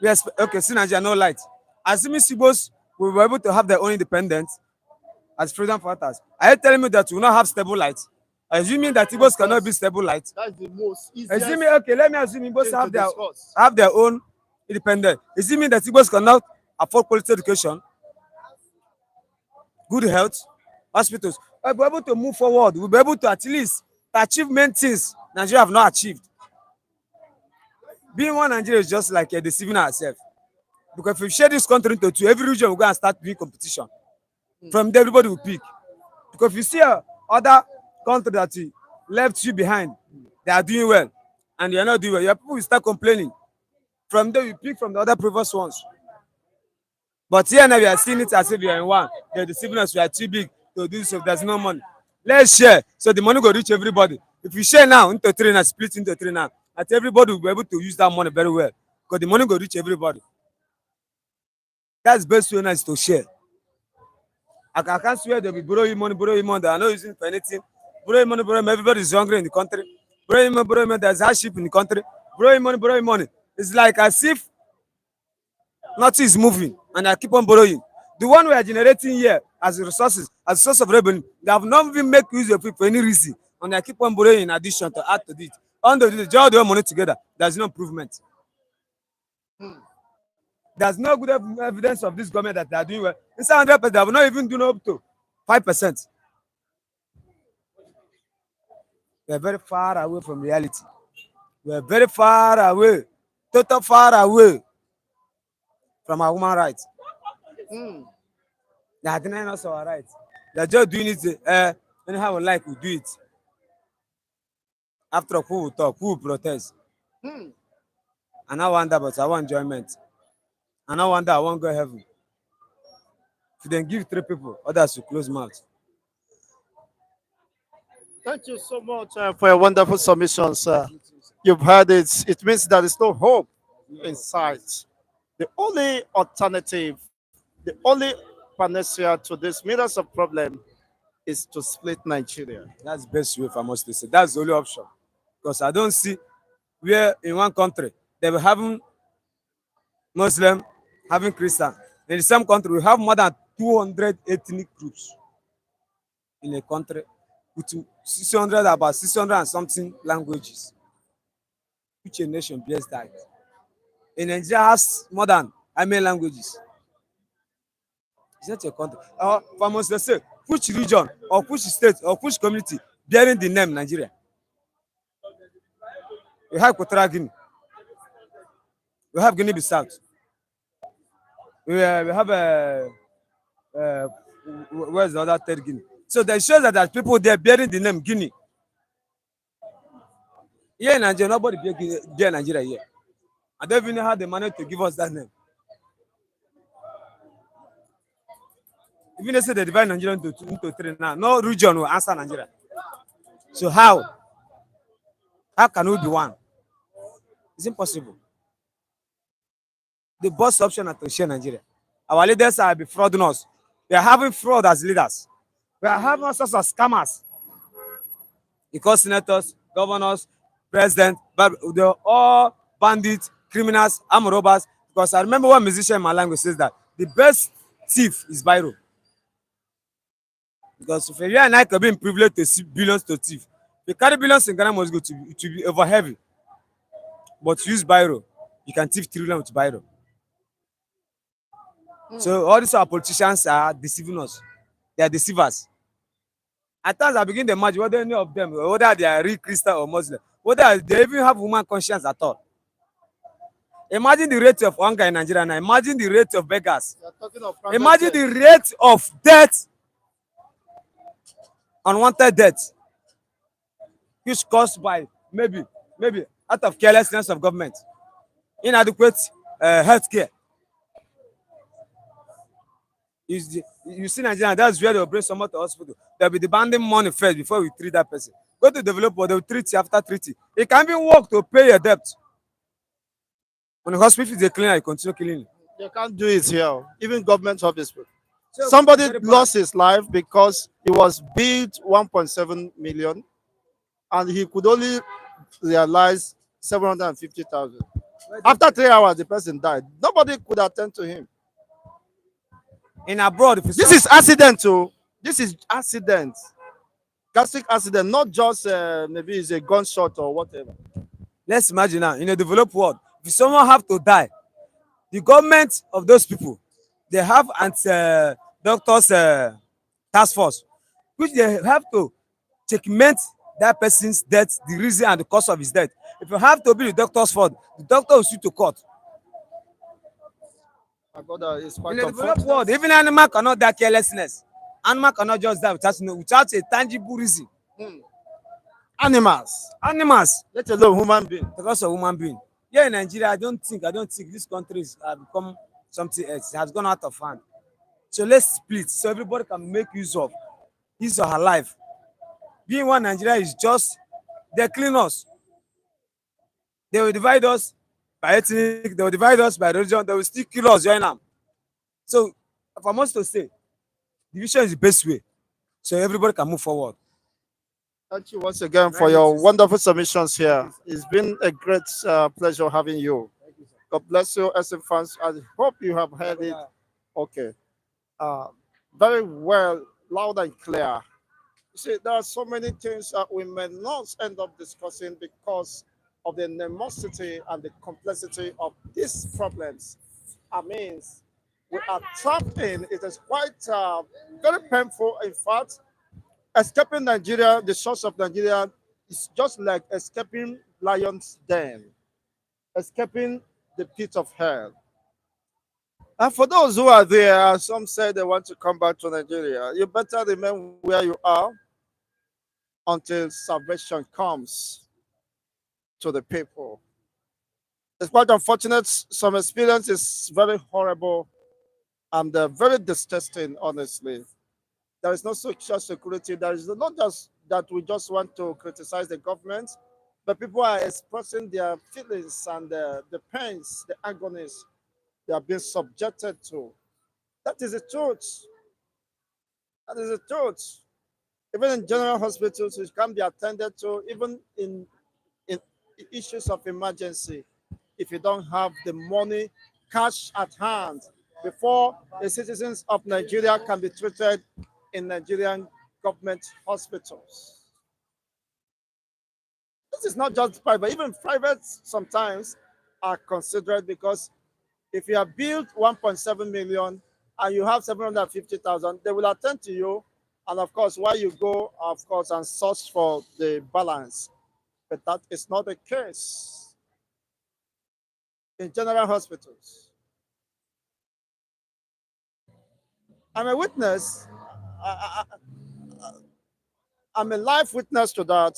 We expect, okay, see Nigeria, no light. Assuming Igbos will be able to have their own independence as freedom fighters. Are you telling me that we will not have stable light? Assuming that Igbos cannot be stable light. That's the most easiest. Assuming, okay, let me assume Igbos have their own independence. Assuming that Igbos cannot afford quality education, good health, hospitals, we'll be able to move forward. We'll be able to at least achieve main things Nigeria have not achieved. Being one Nigeria is just like deceiving ourselves. Because if we share this country into two, every region will go and start doing competition. From there, everybody will pick. Because if you see other country that left you behind, they are doing well, and you are not doing well, your people will start complaining. From there, you pick from the other previous ones. But here now we are seeing it as if we are in one. They're deceiving us, we are too big to do so. There's no money. Let's share so the money will reach everybody. If we share now into three now, split into three now, that everybody will be able to use that money very well. Because the money will reach everybody. That's the best way now is to share. I can't swear they'll be borrowing money. They are not using for anything. Borrowing money, everybody is hungry in the country. Borrowing money, there's hardship in the country. Borrowing money. It's like as if Nothing is moving, and I keep on borrowing. The one we are generating here as resources, as a source of revenue, they have not even make use of it for any reason, and I keep on borrowing in addition to add to it. On the join the money together, there's no improvement. There's no good evidence of this government that they are doing well. Inside 100%, they have not even done up to 5%. We are very far away from reality. We are very far away, total far away from our human rights. They are denying us our rights. They are just doing it anyhow we like, we do it. After all, who will talk, who will protest? And I wonder, but I want enjoyment. And I wonder, I won't go heaven. If they give 3 people, others will close mouth. Thank you so much for your wonderful submissions. You've heard it. It means there is no hope in sight. The only alternative, the only panacea to this millions of problem is to split Nigeria. That's the best way for us to say. That's the only option. Because I don't see where in one country they were having Muslim, having Christian. In the same country, we have more than 200 ethnic groups in a country with 600, about 600 and something languages. Which a nation bears that? In Nigeria has more than how many languages? It's not a country. For us to say, which region or which state or which community bearing the name Nigeria? We have Equatorial Guinea. We have Guinea-Bissau. We have where's the other third Guinea? So that shows that there's people there bearing the name Guinea. Here in Nigeria, nobody bear Nigeria here. I don't even have the money to give us that name. Even they say they divide Nigeria into 3 now. No region will answer Nigeria. So how? How can we be one? It's impossible. The best option is to share Nigeria. Our leaders are defrauding us. We are having fraud as leaders. We are having all sorts of scammers. Because senators, governors, president, but they're all bandits, criminals, armed robbers. Because I remember one musician in my language says that the best thief is Biro. Because if you and I can be privileged to see billions to thief, the carry billions in Ghana must go to be over heavy. But use Biro, you can thief trillion with Biro. So all these our politicians are deceiving us. They are deceivers. At times I begin to imagine whether any of them, whether they are real Christian or Muslim, whether they even have human conscience at all. Imagine the rate of hunger in Nigeria now. Imagine the rate of beggars. Imagine the rate of death, unwanted death, which caused by maybe out of carelessness of government, inadequate health care. You see Nigeria, that's where they will bring someone to hospital. They'll be demanding money first before we treat that person. Go to developer, they will treat you after treating. It can be work to pay your debt. When the hospital is cleaner, you continue cleaning. They can't do it here. Even government office. So somebody lost his life because he was billed 1.7 million and he could only realize 750,000. After 3 hours, the person died. Nobody could attend to him. In abroad, this is accident too. This is accident, gastric accident, not just maybe it's a gunshot or whatever. Let's imagine now in a developed world, if someone have to die, the government of those people, they have doctors task force, which they have to checkmate that person's death, the reason and the cause of his death. If you have to be the doctor's fault, the doctor will sue to court. In a developed world, even animal cannot die carelessness. Animal cannot just die without a tangible reason. Animals, let alone human being. Because of human being. Here in Nigeria, I don't think this country has become something else. It has gone out of hand. So let's split so everybody can make use of his or her life. Being one Nigeria is just they clean us. They will divide us by ethnic, they will divide us by religion, they will still kill us, join them. So if I must to say, division is the best way. So everybody can move forward. Thank you once again for your wonderful submissions here. It's been a great pleasure having you. God bless you, SM fans. I hope you have heard it. Okay. Uh, Very well, loud and clear. You see, there are so many things that we may not end up discussing because of the animosity and the complexity of these problems. I mean, we are trapped in. It is quite very painful. In fact, escaping Nigeria, the shores of Nigeria, is just like escaping lion's den, escaping the pit of hell. And for those who are there, some say they want to come back to Nigeria. You better remain where you are until salvation comes to the people. It's quite unfortunate. Some experience is very horrible and very disgusting, honestly. There is no social security. There is not just that we just want to criticize the government, but people are expressing their feelings and the pains, the agonies they are being subjected to. That is the truth. That is the truth. Even in general hospitals, which can be attended to, even in issues of emergency, if you don't have the money, cash at hand, before the citizens of Nigeria can be treated in Nigerian government hospitals. This is not just private, even private sometimes are considered because if you have built 1.7 million and you have 750,000, they will attend to you. And of course, while you go, of course, and search for the balance. But that is not the case in general hospitals. I'm a witness. I, am a live witness to that.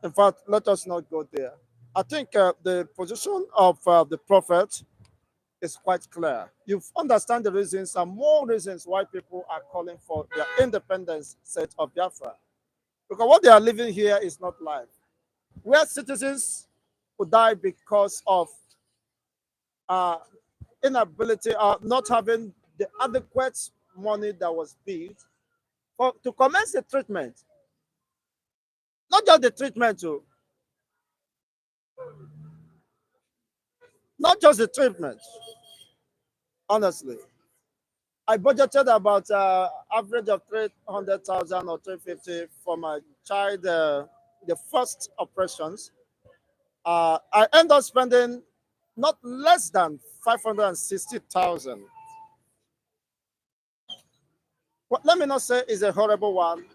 In fact, let us not go there. I think the position of the prophet is quite clear. You understand the reasons and more reasons why people are calling for their independence set of Biafra. Because what they are living here is not life. Where citizens who die because of uh, inability or not having the adequate money that was paid to commence the treatment. Not just the treatment, too. Not just the treatment, honestly. I budgeted about average of 300,000 or 350 for my child, the first operations. I end up spending not less than 560,000. Well, let me not say it's a horrible one,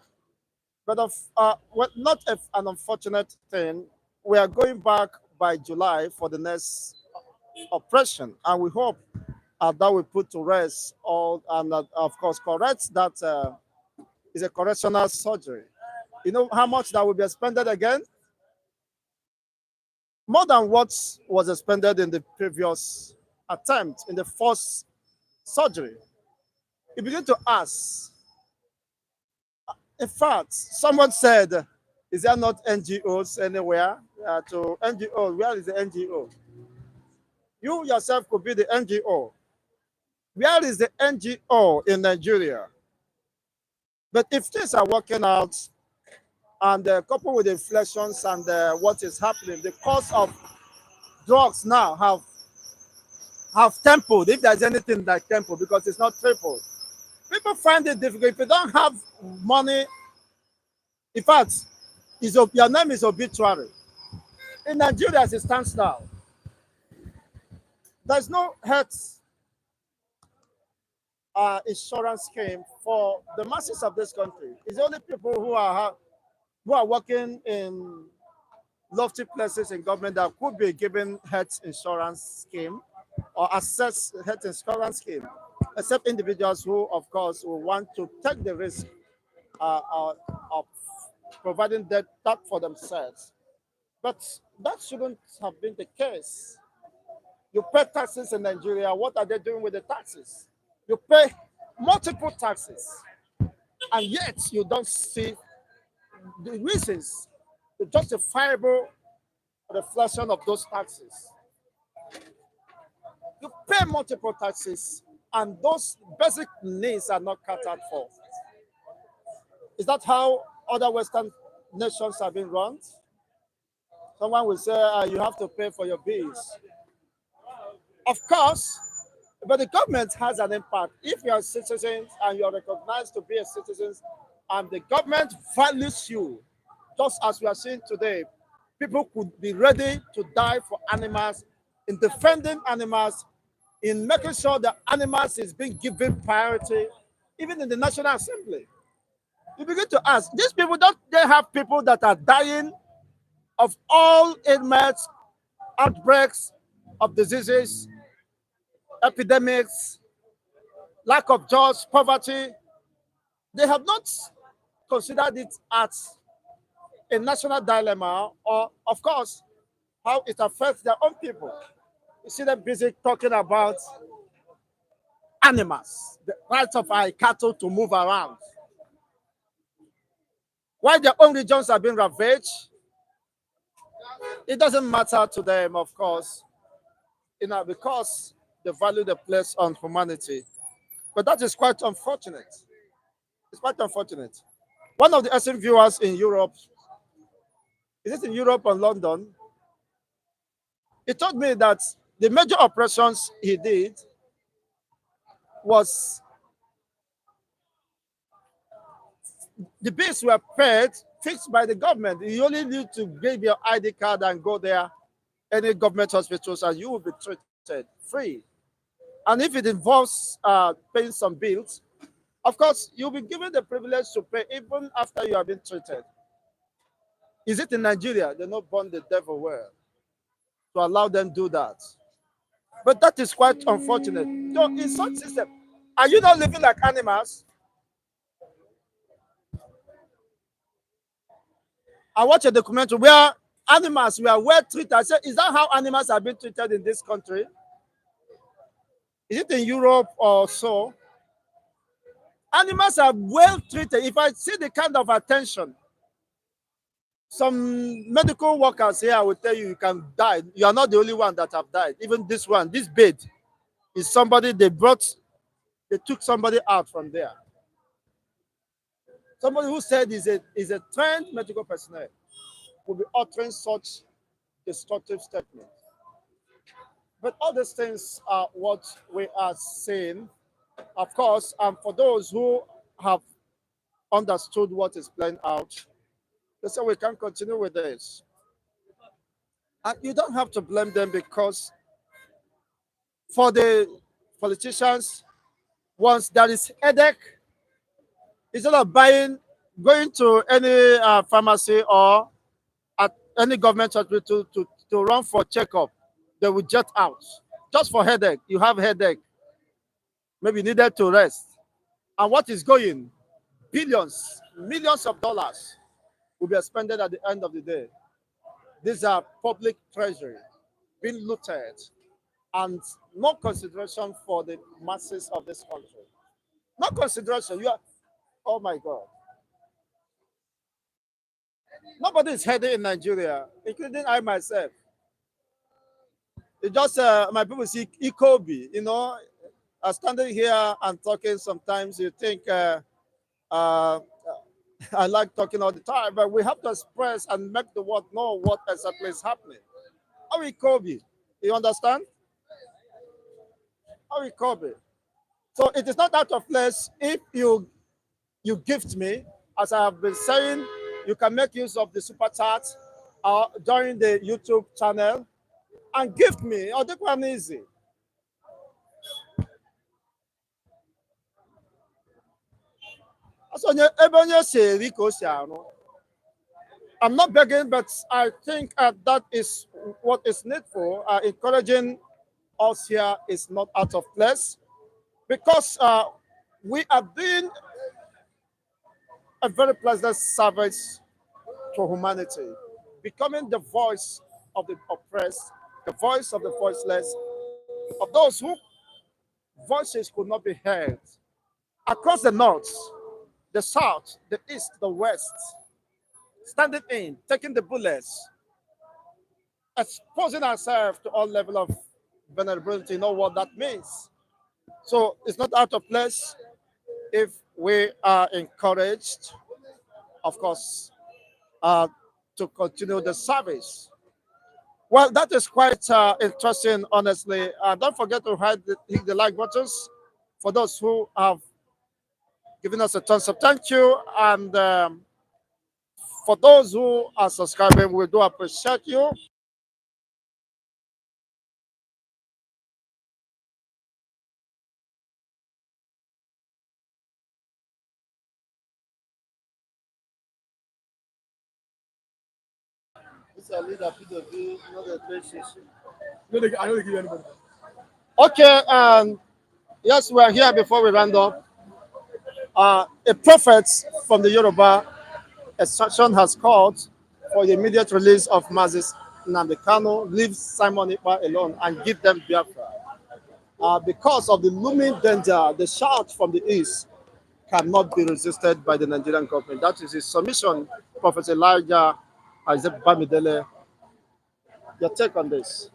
but well, not an unfortunate thing. We are going back by July for the next operation, and we hope that will put to rest all and of course correct that is a correctional surgery. You know how much that will be expended again? More than what was expended in the previous attempt in the first surgery. You begin to ask. In fact, someone said, "Is there not NGOs anywhere?" To NGO, where is the NGO? You yourself could be the NGO. Where is the NGO in Nigeria? But if things are working out and coupled with inflections and what is happening, the cost of drugs now have tempered, if there's anything like tempo, because it's not tripled. People find it difficult. If you don't have money, in fact, your name is obituary. In Nigeria, as it stands now, there's no health insurance scheme for the masses of this country. It's only people who are working in lofty places in government that could be given health insurance scheme or access health insurance scheme, except individuals who, of course, will want to take the risk of providing that for themselves. But that shouldn't have been the case. You pay taxes in Nigeria. What are they doing with the taxes? You pay multiple taxes, and yet you don't see the reasons, the justifiable reflection of those taxes. You pay multiple taxes, and those basic needs are not cut out for. Is that how other Western nations have been run? Someone will say you have to pay for your bills. Of course, but the government has an impact. If you are citizens and you are recognized to be a citizen and the government values you, just as we are seeing today, people could be ready to die for animals, in defending animals, in making sure that animals is being given priority, even in the National Assembly. You begin to ask, these people, don't they have people that are dying of all ailments, outbreaks of diseases, epidemics, lack of jobs, poverty? They have not considered it as a national dilemma or, of course, how it affects their own people. You see them busy talking about animals, the rights of our cattle to move around. While their own regions are being ravaged, it doesn't matter to them, of course, because they value the place on humanity. But that is quite unfortunate. It's quite unfortunate. One of the SM viewers in Europe, is it in Europe or London? He told me that the major operations he did was the bills were paid, fixed by the government. You only need to give your ID card and go there, any government hospitals, and you will be treated free. And if it involves paying some bills, of course, you'll be given the privilege to pay even after you have been treated. Is it in Nigeria? They not born the devil well to allow them do that. But that is quite unfortunate. So in such system, are you not living like animals? I watched a documentary where animals were well treated. I said, is that how animals are being treated in this country? Is it in Europe or so? Animals are well treated. If I see the kind of attention, some medical workers here will tell you you can die. You are not the only one that have died. Even this one, this bed, is somebody they took somebody out from there. Somebody who said is a trained medical personnel will be uttering such destructive statements. But all these things are what we are saying, of course, and for those who have understood what is playing out, they say we can continue with this. And you don't have to blame them because for the politicians, once there is headache, instead of going to any pharmacy or at any government hospital to run for checkup, they will jet out. Just for headache, you have headache, maybe needed to rest. And what is going? Billions, millions of dollars will be expended at the end of the day. These are public treasury being looted and no consideration for the masses of this country. No consideration. You are, oh my God. Nobody is heading in Nigeria, including I myself. It just, my people see EKPA, standing here and talking sometimes, you think uh, I like talking all the time, but we have to express and make the world know what exactly is happening. How EKPA, you understand? How EKPA. So it is not out of place if you gift me, as I have been saying, you can make use of the super chat during the YouTube channel and gift me. Oh, that one easy. So I'm not begging, but I think that is what is needful. Encouraging us here is not out of place because we are doing a very pleasant service to humanity, becoming the voice of the oppressed, the voice of the voiceless, of those who voices could not be heard across the north, the south, the east, the west, standing in, taking the bullets, exposing ourselves to all level of vulnerability. You know what that means. So it's not out of place if we are encouraged, of course, to continue the service. Well, that is quite interesting, honestly. Don't forget to hit the like buttons for those who have given us a tons of thank you. And for those who are subscribing, we do appreciate you. Okay, yes, we are here before we round up. A prophet from the Yoruba extraction has called for the immediate release of Moses NNAMDI KANU, leave Simon Ekpa alone, and give them Biafra. Because of the looming danger, the shout from the east cannot be resisted by the Nigerian government. That is his submission, Prophet Elijah Isaac Bamidele. Your take on this?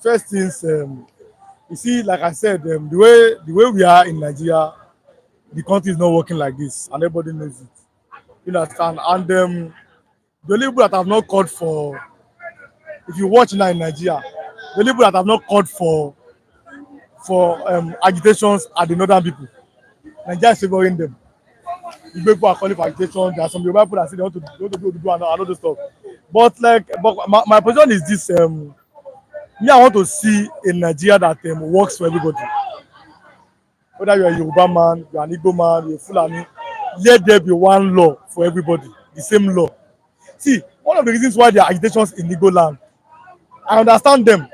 First things, you see, like I said, the way we are in Nigeria, the country is not working like this, and everybody knows it. You understand? And the only people that have not called for, if you watch now in Nigeria, the only people that have not called for agitations are the northern people. Nigeria is favoring them. The people are calling for agitation. There are some Yoruba people that say they want to do and all those stuff. But my position is this: me, I want to see a Nigeria that works for everybody. Whether you're a Yoruba man, you're an Igbo man, you're a Fulani, let there be one law for everybody, the same law. See, one of the reasons why there are agitations in Igbo land, I understand them.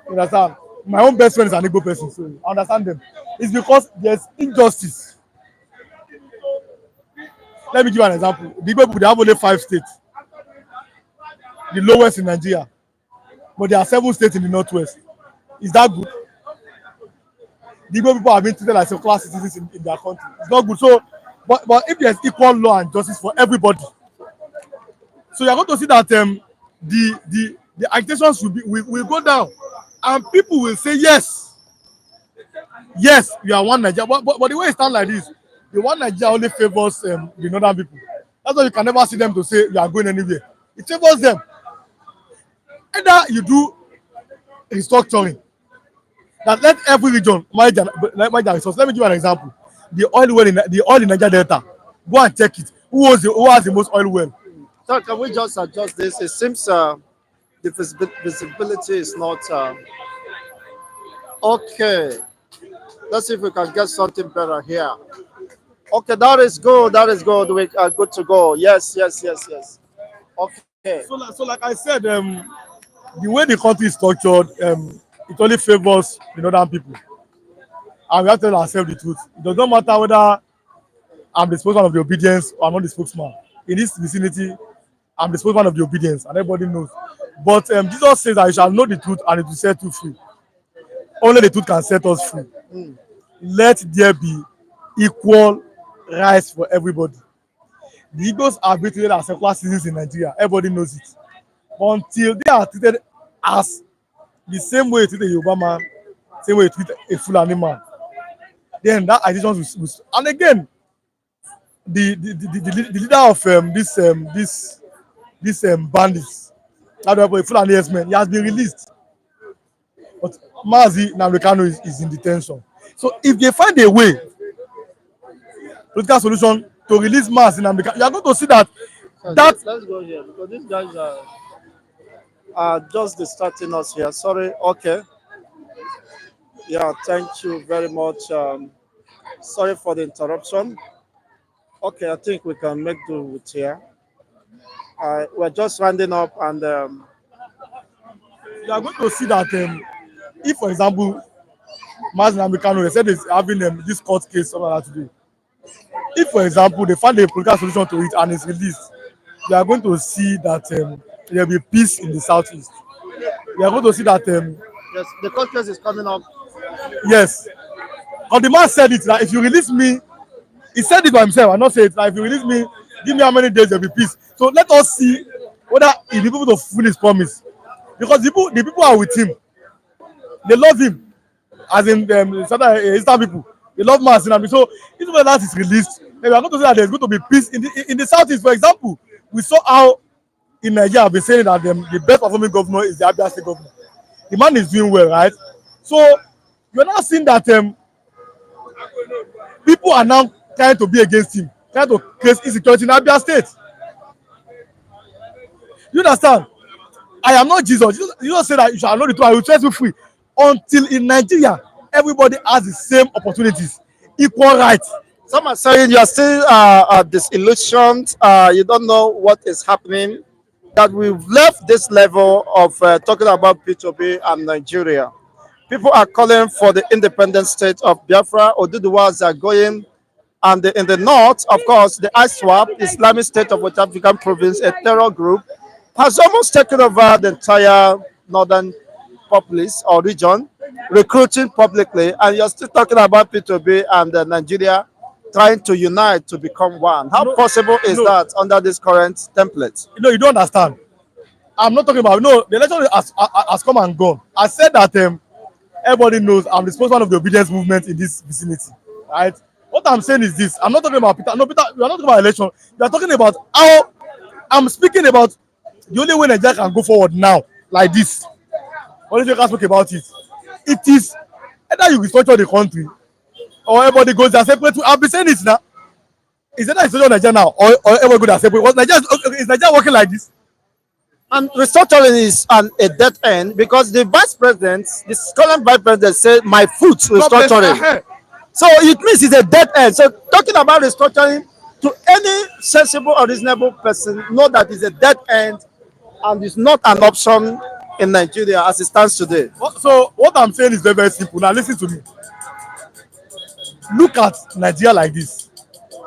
You understand? My own best friend is an Igbo person, so I understand them. It's because there's injustice. Let me give you an example. The Igbo people, they have only 5 states, the lowest in Nigeria, but there are 7 states in the northwest. Is that good? The Igbo people have been treated like class citizens in their country. It's not good. So, but if there's equal law and justice for everybody, so you're going to see that the agitations will go down, and people will say yes, we are one Nigeria. But the way it stands like this, the one Nigeria only favors the northern people. That's why you can never see them to say you are going anywhere. It favors them. Either you do restructuring, that let every region manage their resources. Let me give you an example. The oil in Niger Delta. Go and check it. Who has the most oil well? So can we just adjust this? It seems the visibility is not okay. Let's see if we can get something better here. Okay, that is good. That is good. We are good to go. Yes. Okay. So like I said, the way the country is structured, it only favors the northern people. And we have to tell ourselves the truth. It does not matter whether I'm the spokesman of the obedience or I'm not the spokesman. In this vicinity, I'm the spokesman of the obedience, and everybody knows. But Jesus says that you shall know the truth and it will set you free. Only the truth can set us free. Let there be equal rights for everybody. The Igbos are being treated as class citizens in Nigeria. Everybody knows it. Until they are treated as the same way you treat a Yoruba man, same way you treat a Fulani man, then that agitation will. And again, the leader of this bandits, a Fulani herdsmen, he has been released. But Mazi Nnamdi Kanu is in detention. So if they find a way, political solution to release Mazi Nnamdi Kanu, you are going to see that. Let's go here because these guys are just distracting us here. Sorry. Okay. Yeah. Thank you very much. Sorry for the interruption. Okay, I think we can make do with here. We're just rounding up, and you are going to see that if, for example, Mazi Nnamdi Kanu, they said is having this court case something like that today. If, for example, they find a political solution to it and it's released, you are going to see that there will be peace in the southeast. You are going to see that. Yes, the court case is coming up. Yes. And the man said it that if you release me, he said it by himself. I not say it. Like, if you release me, give me how many days there will be peace. So let us see whether he be able to fulfill his promise. Because the people are with him. They love him. As in Eastern people. They love Mazi Nnamdi. So if that is released, we are going to say that there's going to be peace in the southeast. For example, we saw how in Nigeria have been saying that the best performing governor is the Abia State governor. The man is doing well, right? So you're now seeing that people are now trying to be against him, trying to create insecurity in Abia State. You understand? I am not Jesus. You don't say that you shall know the truth. I will set you free. Until in Nigeria, everybody has the same opportunities, equal rights. Some are saying you are still disillusioned. You don't know what is happening. That we've left this level of talking about P2P and Nigeria. People are calling for the independent state of Biafra. Oduduwas are going, and in the north, of course, the ISWAP, Islamic State of West African Province, a terror group, has almost taken over the entire northern populace or region, recruiting publicly, and you're still talking about P2B and Nigeria trying to unite to become one. How possible is that under this current template? You don't understand. I'm not talking about, the election has come and gone. I said that everybody knows I'm the spokesman of the obedience movement in this vicinity, right? What I'm saying is this. I'm not talking about Peter. No, Peter, we are not talking about election. We are talking about how I'm speaking about the only way Nigeria can go forward now, like this. Only you can speak about it. It is either you restructure the country or everybody goes their separate way. I've been saying it now. Is either restructure Nigeria now or everybody go their separate way. Is Nigeria working like this? And restructuring is a dead end because the vice president, the current vice president, said my foot restructuring. So it means it's a dead end. So talking about restructuring, to any sensible or reasonable person, know that it's a dead end and it's not an option in Nigeria as it stands today. So what I'm saying is very, very simple. Now listen to me. Look at Nigeria like this.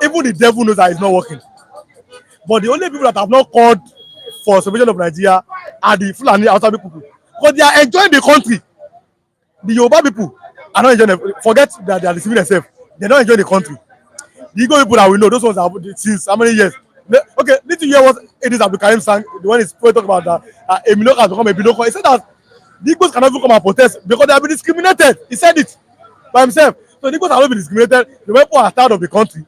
Even the devil knows that it's not working. But the only people that have not called for salvation of Nigeria are the Fulani outside people. Because they are enjoying the country. The Yoruba people are not enjoying it. Forget that they are deceiving themselves. They don't enjoy the country. The Igbo people that we know, those ones are since how many years? Okay, need to hear what Idris Abdulkarim sang. The one is talking about that a Minoko has become a Binoko. He said that the Igbos cannot even come and protest because they have been discriminated. He said it by himself. So the Igbos have not been discriminated. The people are tired of the country.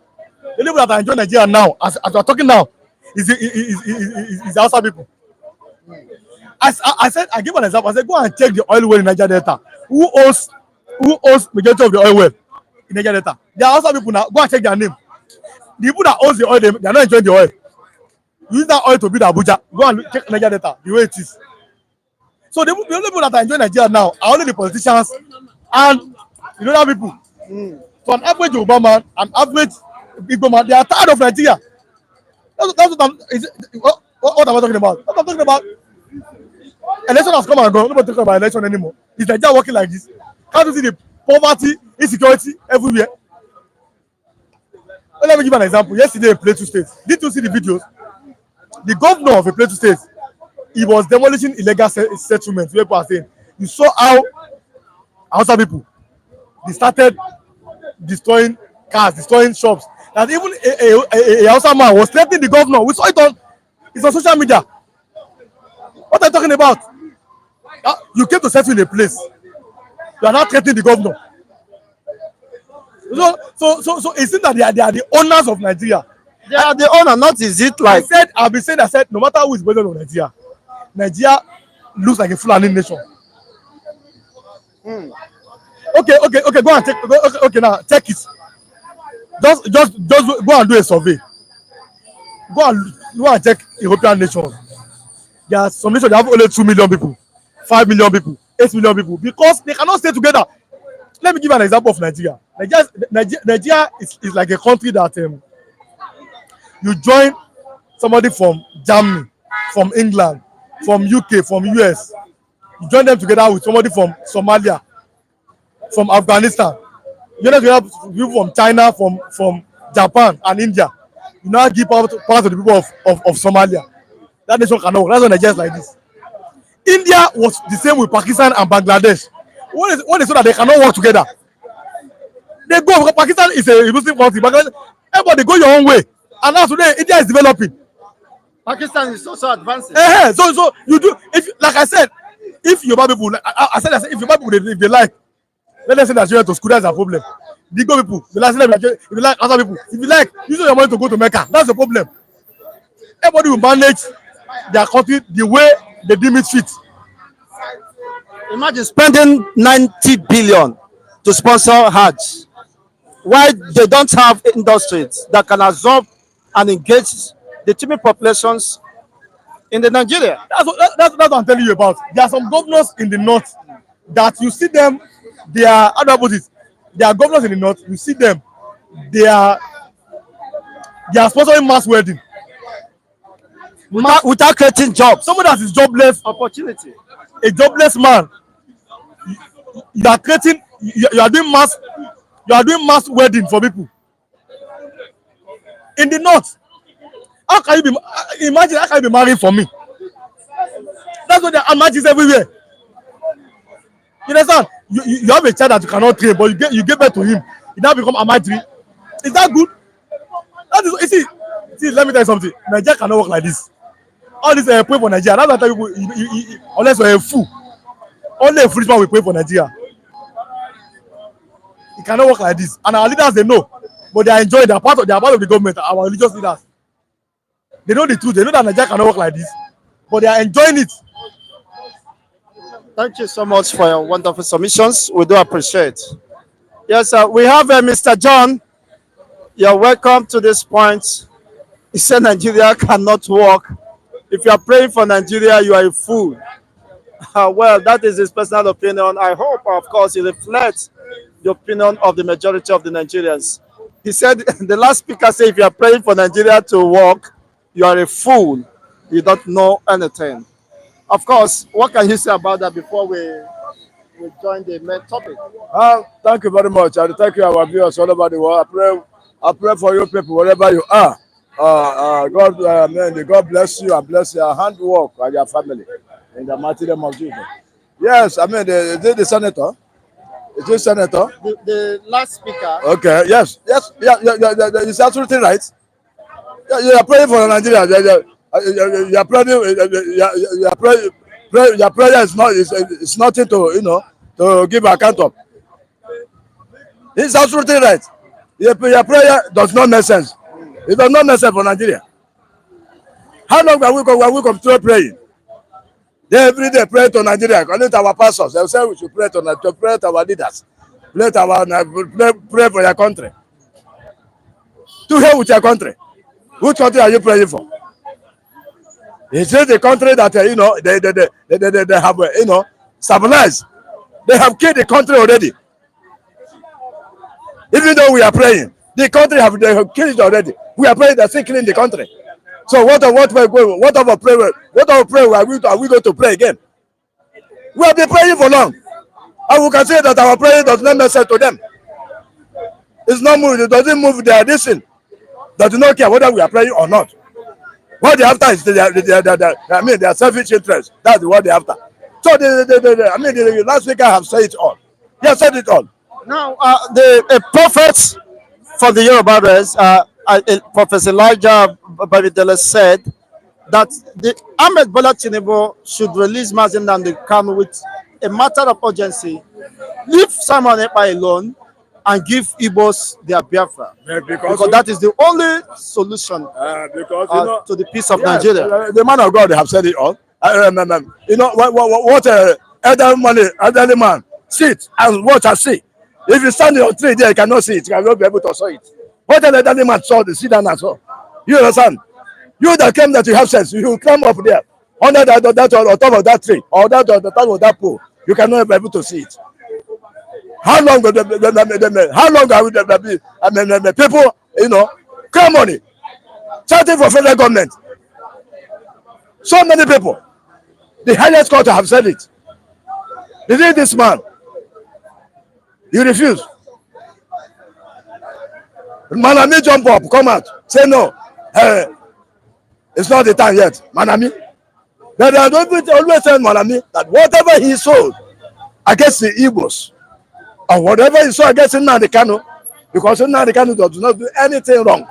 The people that are enjoying Nigeria now, as we are talking now, is the outside people. I said, I give an example. I said, go and check the oil well in Nigeria Delta. Who owns majority of the oil well in Nigeria Delta? They are outside people now. Go and check their name. The people that owns the oil, they are not enjoying the oil. Use that oil to build Abuja. Go and check Nigeria Delta, the way it is. So the only people that are enjoying Nigeria now are only the politicians and the other people. So an average Yoruba man, an average Igbo man, they are tired of Nigeria. That's what am I talking about? What I'm talking about. Election has come and gone. Nobody talking about election anymore. Is Nigeria working like this? Can't you see the poverty, insecurity everywhere? Well, let me give an example. Yesterday in Plateau State, did you see the videos? The governor of a Plateau State, he was demolishing illegal settlements. People are saying, you saw how Hausa people, they started destroying cars, destroying shops. And even a Hausa man was threatening the governor. We saw it it's on social media. What are you talking about? You came to settle in a place. You are not threatening the governor. So it seems that they are the owners of Nigeria. They are the owner, not is it like... I said, no matter who is president of Nigeria, Nigeria looks like a Fulani nation. Okay, go and check. Okay, now check it. Just go and do a survey. Go and check European nations. There are some nations that have only 2 million people, 5 million people, 8 million people, because they cannot stay together. Let me give an example of Nigeria. Nigeria is like a country that you join somebody from Germany, from England, from UK, from US. You join them together with somebody from Somalia, from Afghanistan. You know, you have people from China, from Japan and India. You now give part of the people of Somalia. That nation cannot work. That's why Nigeria is like this. India was the same with Pakistan and Bangladesh. When they saw that they cannot work together, they go. Because Pakistan is a Muslim country. Bangladesh, everybody go your own way. And now today, India is developing. Pakistan is also advancing. So you do. If like I said, if Yoruba people, I said if Yoruba people if they like, let them send their children to school. That's a problem. The Igbo people, if you like other people, if you like, use your money to go to Mecca. That's the problem. Everybody will manage their country the way they deem it fit. Imagine spending 90 billion to sponsor Hajj. Why they don't have industries that can absorb and engage the teeming populations in the Nigeria? That's what I'm telling you about. There are some governors in the north that you see them, they are, how do I put it? There are governors in the north, you see them, they are sponsoring mass wedding. Without creating jobs. Someone that is jobless, Opportunity. a jobless man, you are creating, you are doing mass wedding for people. In the north, how can you be, imagine how can you be married for me? That's what the marriages everywhere. You understand? You have a child that you cannot train, but you give birth to him. He now become Amadri. Is that good? That is, you see, let me tell you something. Nigeria cannot work like this. All this pray for Nigeria. That's why people, unless you're a fool, only a foolish man will pray for Nigeria. It cannot work like this. And our leaders, they know, but they are enjoying. They are part of the government. Our religious leaders, they know the truth. They know that Nigeria cannot work like this, but they are enjoying it. Thank you so much for your wonderful submissions. We do appreciate. Yes, we have Mr. John. You're welcome to this point. He said Nigeria cannot work. If you are praying for Nigeria, you are a fool. Well, that is his personal opinion. I hope, of course, it reflects the opinion of the majority of the Nigerians. He said, the last speaker said, if you are praying for Nigeria to work, you are a fool. You don't know anything. Of course, what can you say about that before we join the main topic? Thank you very much. And thank you, our viewers all over the world. I pray for you people, wherever you are. God bless you and bless your handwork and your family in the mighty name of Jesus. Yes, is it the senator? Is it senator? The last speaker. Okay, yes, yeah, it's absolutely right. You are praying for Nigeria. Your prayer is not it's nothing to to give account of. It's absolutely right. Your prayer does not make sense. It does not make sense for Nigeria. How long will we continue praying? They every day pray to Nigeria. According to our pastors, they say we should pray to our leaders, pray for your country. To hell with your country. Which country are you praying for? Is it the country that they have stabilized? They have killed the country already. Even though we are praying, the country they have killed it already. We are praying, they're still killing the country. So what of a prayer are we going to pray again? We have been praying for long, and we can say that our prayer does not make sense to them. It's not moving. It doesn't move their addition. They do not care whether we are praying or not. What they after is their selfish interest. That's what they after. So the last week I have said it all. He has said it all. Now, the prophet for the Yoruba race, Professor Elijah Bamidele said that the Ahmed Bola Tinubu should release NNAMDI KANU with a matter of urgency, leave Simon Ekpa alone, and give IGBOS their BIAFRA. Because that is the only solution to the peace of Nigeria. The man of God have said it all. What elderly man sit and watch and see. If you stand on tree there, you cannot see it. You cannot be able to saw it. What an elderly man saw, the sit down and saw. You understand? You that came that you have sense, you climb up there under that on top of that tree or that on the top of that pole. You cannot be able to see it. How long will people, cry money, charging for federal government? So many people. The highest court have said it. They did this man. You refuse. Manami jump up, come out, say no. It's not the time yet, Manami. But I don't always tell Manami that whatever he sold against the IGBOS, or whatever he saw against NNAMDI KANU, because NNAMDI KANU does not do anything wrong,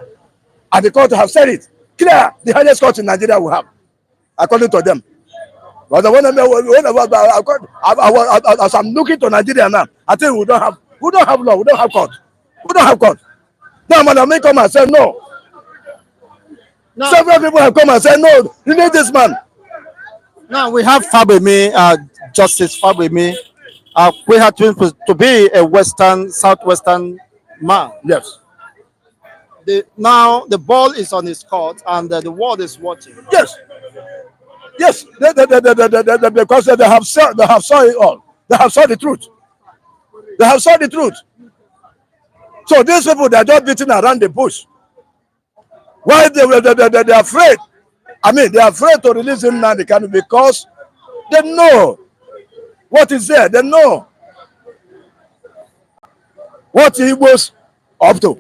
and the court have said it clear. The highest court in Nigeria will have, according to them. But as I'm looking to Nigeria now, I think we don't have law, we don't have court. Now, Madam come and say no. Now, Several people have come and said, no, you need this man. now we have Fabemi, Justice Fabemi. We have to be a Western, Southwestern man. Yes. Now the ball is on his court and the world is watching. Yes. Yes. Because they have saw it all. They have saw the truth. They have saw the truth. So these people, they are just beating around the bush. Why they're afraid? I mean, they are afraid to release him now, because they know what is there. They know what Igbo's up to.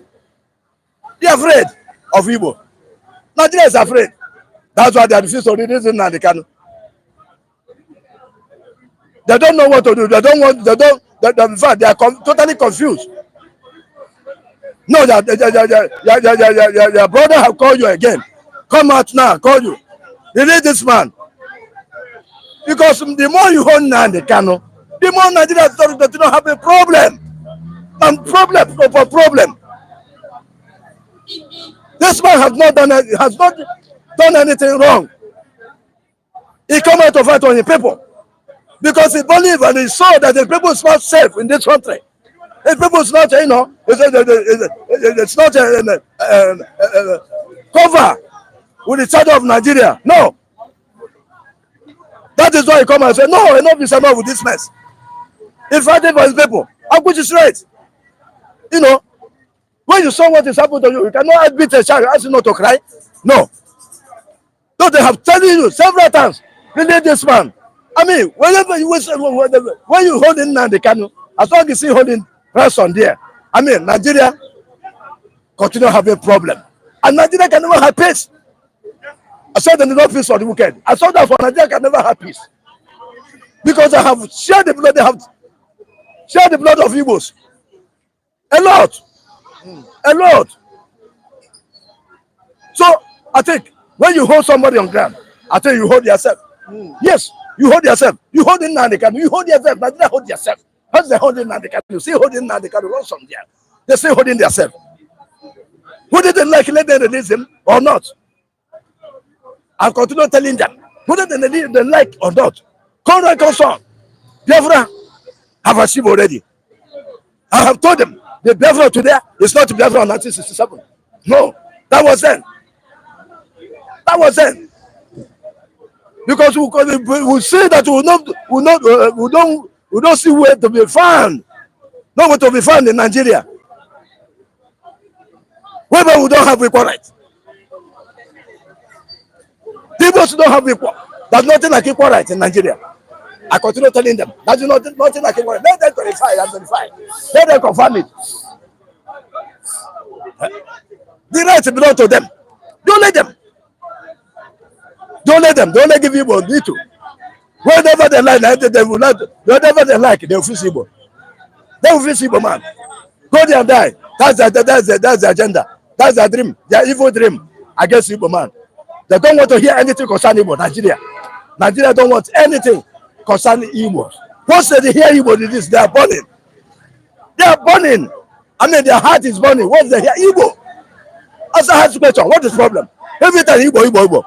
They are afraid of Igbo. Nigeria is afraid. That's why they refuse to release him now. They don't know what to do. In fact, they are totally confused. No, your brother have called you again. Come out now, call you. Release this man. Because the more you hold Nnamdi Kanu, the more Nigeria does not have a problem. And problem. This man has not done anything wrong. He come out to fight on the people. Because he believes and he saw that the people is not safe in this country. The people is not, it's not cover with the shadow of Nigeria. No. That is why he come and say, no, enough is enough with this mess. He's fighting for his people. And which is right. When you saw what is happening to you, you cannot beat a child, ask you not to cry. No. So they have told you several times, release this man. I mean, when you hold in Nnamdi Kanu, as long as you holding press on there, I mean, Nigeria continue having a problem. And Nigeria can never have peace. I said there is no peace for the wicked. I saw that for Nigeria can never have peace. Because they have shared the blood, of Igbos. A lot. A lot. So I think when you hold somebody on ground, I think you hold yourself. Yes, you hold yourself. You hold in Nnamdi Kanu. You hold yourself. Nigeria hold yourself. How's they holding Nnamdi Kanu? You see holding Nnamdi Kanu also there. They say holding themselves. Who didn't like let them release him or not? I'll continue telling them. Whether they like or not. Come right, concern. BIAFRA have achieved already. I have told them the BIAFRA today is not BIAFRA of 1967. No, that was then. That was then. Because we say that we don't see where to be found. Nowhere to be found in Nigeria. Whether we don't have equal rights. People don't have equal. There's nothing like equal rights in Nigeria. I continue telling them. That's nothing like equal rights. Let them clarify and verify. Let them confirm it. The rights belong to them. Don't let them. Don't let them. Don't let give people need to. Whenever they like, whenever they like, they will feel Igbo. They will feel Igbo, man. Go there and die. That's the agenda. That's their dream. Their evil dream against Igbo, man. They don't want to hear anything concerning Igbo, Nigeria. Nigeria don't want anything concerning Igbo. Once they hear Igbo, they are burning. They are burning. I mean, their heart is burning. Once they hear Igbo. As I ask the question, what is the problem? Every time Igbo.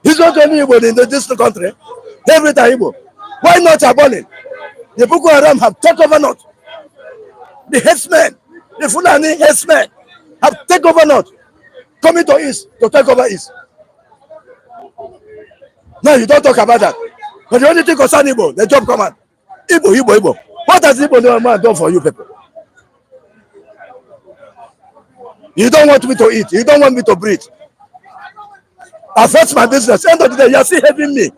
He's not only Igbo in this country. Every time Igbo. Why not burning? The Boko Haram have taken over North. The headsmen, the Fulani headsmen have taken over North. Coming to East to take over East. Now you don't talk about that. But the only thing concerning Igbo, the job command. Igbo. What has Igbo man done for you people? You don't want me to eat. You don't want me to breathe. Affects my business. End of the day, you are still helping me.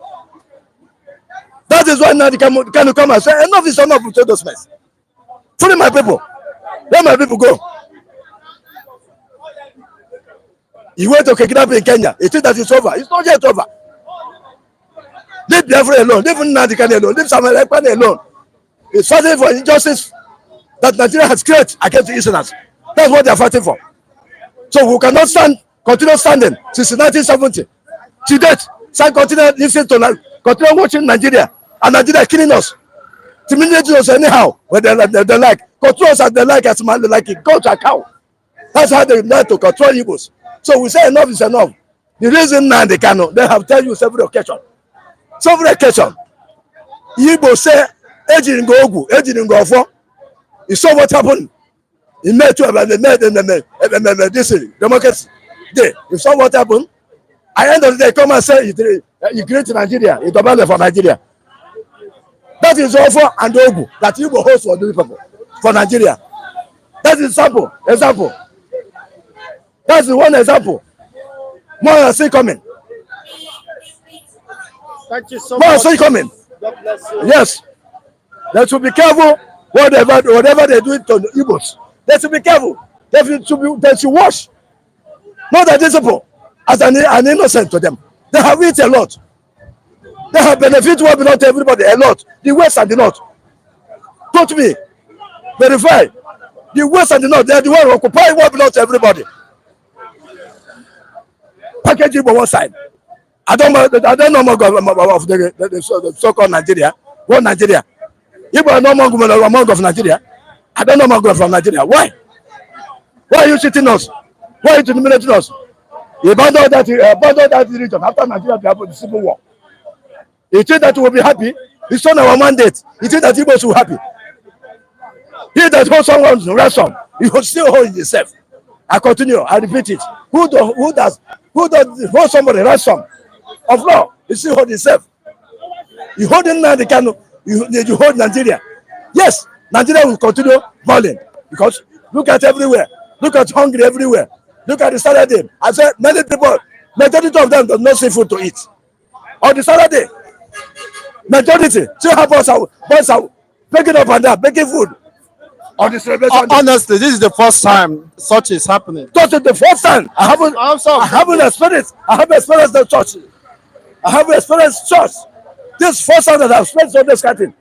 That is why now they can come and say, enough is enough with those mess. Free my people. Let my people go. You went to kidnap in Kenya. You think that it's over. It's not yet over. Leave BIAFRA alone. Leave Nnamdi Kanu alone. Leave Samuel Ekpa alone. It's fighting for injustice that Nigeria has created against the Easterners. That's what they are fighting for. So we cannot continue standing since 1970. To date, continue listening to continue watching Nigeria and Nigeria killing us. Humiliating us anyhow when they like. Control us as they like, as man they like it. Go to a cow. That's how they like to control Igbos. So we say enough is enough. The reason now they cannot, they have tell you several occasions. Several occasions. Igbo say, ejiri ngo ogwu, ejiri ngo ofo. You saw what happened in May 12, this democracy day. You saw what happened. At the end of the day, come and say you create Nigeria, you double for Nigeria. That is offer and ogwu that Igbo host for these people for Nigeria. That is example. That's the one example. More are still coming. Thank you so More are much. still coming. God bless you. Yes. They should be careful whatever they do to the Igbos. They should be careful. They should watch. Not that these people as an innocent to them. They have eaten a lot. They have benefited what belongs to everybody a lot. The West and the North. Touch me. Verify. The West and the North, they are the one who occupy what belongs to everybody. Packaging on one side. I don't know more of the so-called Nigeria. What Nigeria? Igbo are no more among of Nigeria. I don't know more from Nigeria. Why? Why are you cheating us? Why are you intimidating us? You abandon that region after Nigeria have the civil war. You think that we will be happy? It's on our mandate. You think that Igbo will be happy? He that holds someone's ransom, he will still hold himself. I continue. I repeat it. Who does hold somebody ransom of law? He still hold himself. You hold in the KANU. You hold Nigeria. Yes, Nigeria will continue falling because look at everywhere. Look at hungry everywhere. Look at the Saturday. I said many people, majority of them does not see food to eat. On the Saturday, majority still have boys out picking up and down, making food. On the celebration. Honestly, this is the first time such is happening. This is the first time. I haven't experienced. I have experienced the church. I have experienced church. This first time that I've experienced on this country.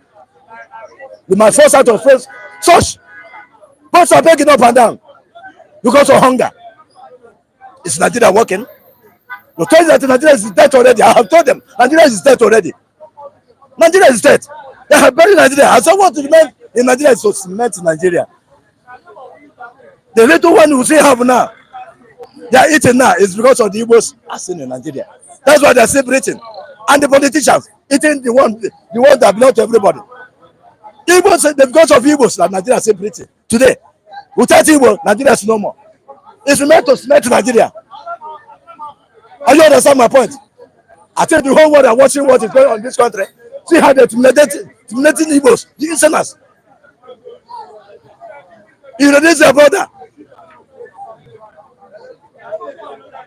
My first time to experience church. Boys are breaking up and down because of hunger. Is Nigeria working? You told them that Nigeria is dead already. I have told them Nigeria is dead already. Nigeria is dead. They have buried Nigeria. I said what remains in Nigeria is to cement Nigeria. The little one we still have now, they are eating now is because of the Igbos are still in Nigeria. That's why they are still breathing. And the politicians eating the one that belongs to everybody. Igbos, because of Igbos, that Nigeria is still breathing. Today, without Igbo, Nigeria is no more. It's meant to cement Nigeria. Are you understand my point? I think the whole world are watching what is going on in this country. See how they're intimidating Igbos, the Easterners. You release their brother.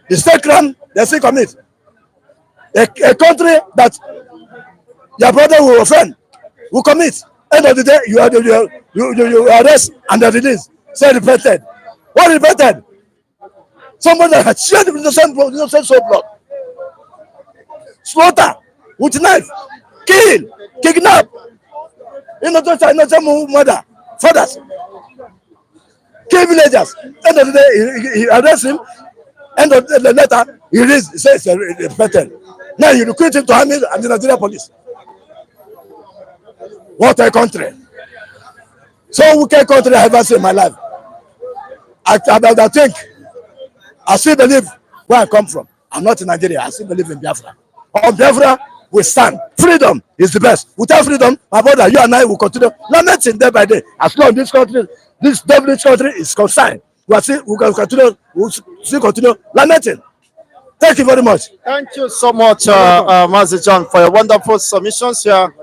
The state crime, they still commit. A country that your brother will offend, will commit. End of the day, you arrest and they release. Say repented. What repented? Somebody that had shared the same soul blood. Slaughter with knife, kill, kidnap. Innocent mother, fathers, kill villagers. End of the day, he arrests him. End of the letter, he reads, he says repented. Now you recruit him to army and the Nigerian police. What a country. So wicked country I have ever seen in my life. I think, I still believe where I come from. I'm not in Nigeria. I still believe in Biafra. On Biafra, we stand. Freedom is the best. Without freedom, my brother, you and I will continue lamenting day by day. As long as this country, this devilish country is concerned, we can continue lamenting. Thank you very much. Thank you so much, Master John, for your wonderful submissions here.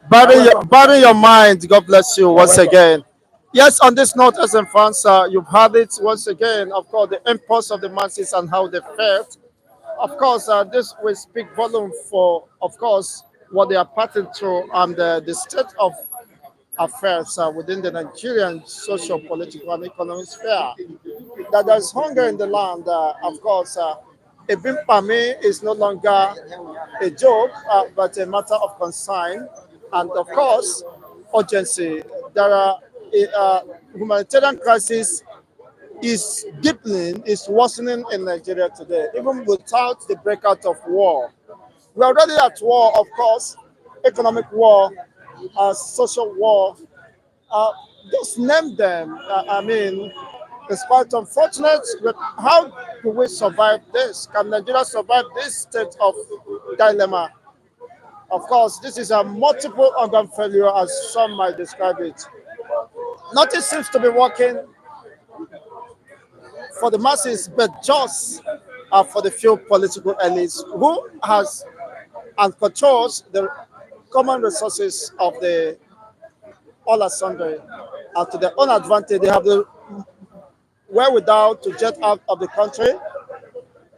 Bury your mind. God bless you once again. Yes, on this note, as in France, you've heard it once again, of course, the impulse of the masses and how they felt. Of course, this will speak volume for, of course, what they are passing through and the state of affairs within the Nigerian social, political, and economic sphere. That there's hunger in the land, of course. Ebimpame is no longer a joke, but a matter of concern. And of course, urgency. There are humanitarian crisis is deepening, is worsening in Nigeria today, even without the breakout of war. We're already at war, of course, economic war, social war. Just name them. I mean, it's quite unfortunate, but how do we survive this? Can Nigeria survive this state of dilemma? Of course, this is a multiple organ failure, as some might describe it. Nothing seems to be working for the masses, but just for the few political elites who has and controls the common resources of the all asunder, and to their own advantage. They have the wherewithal to jet out of the country.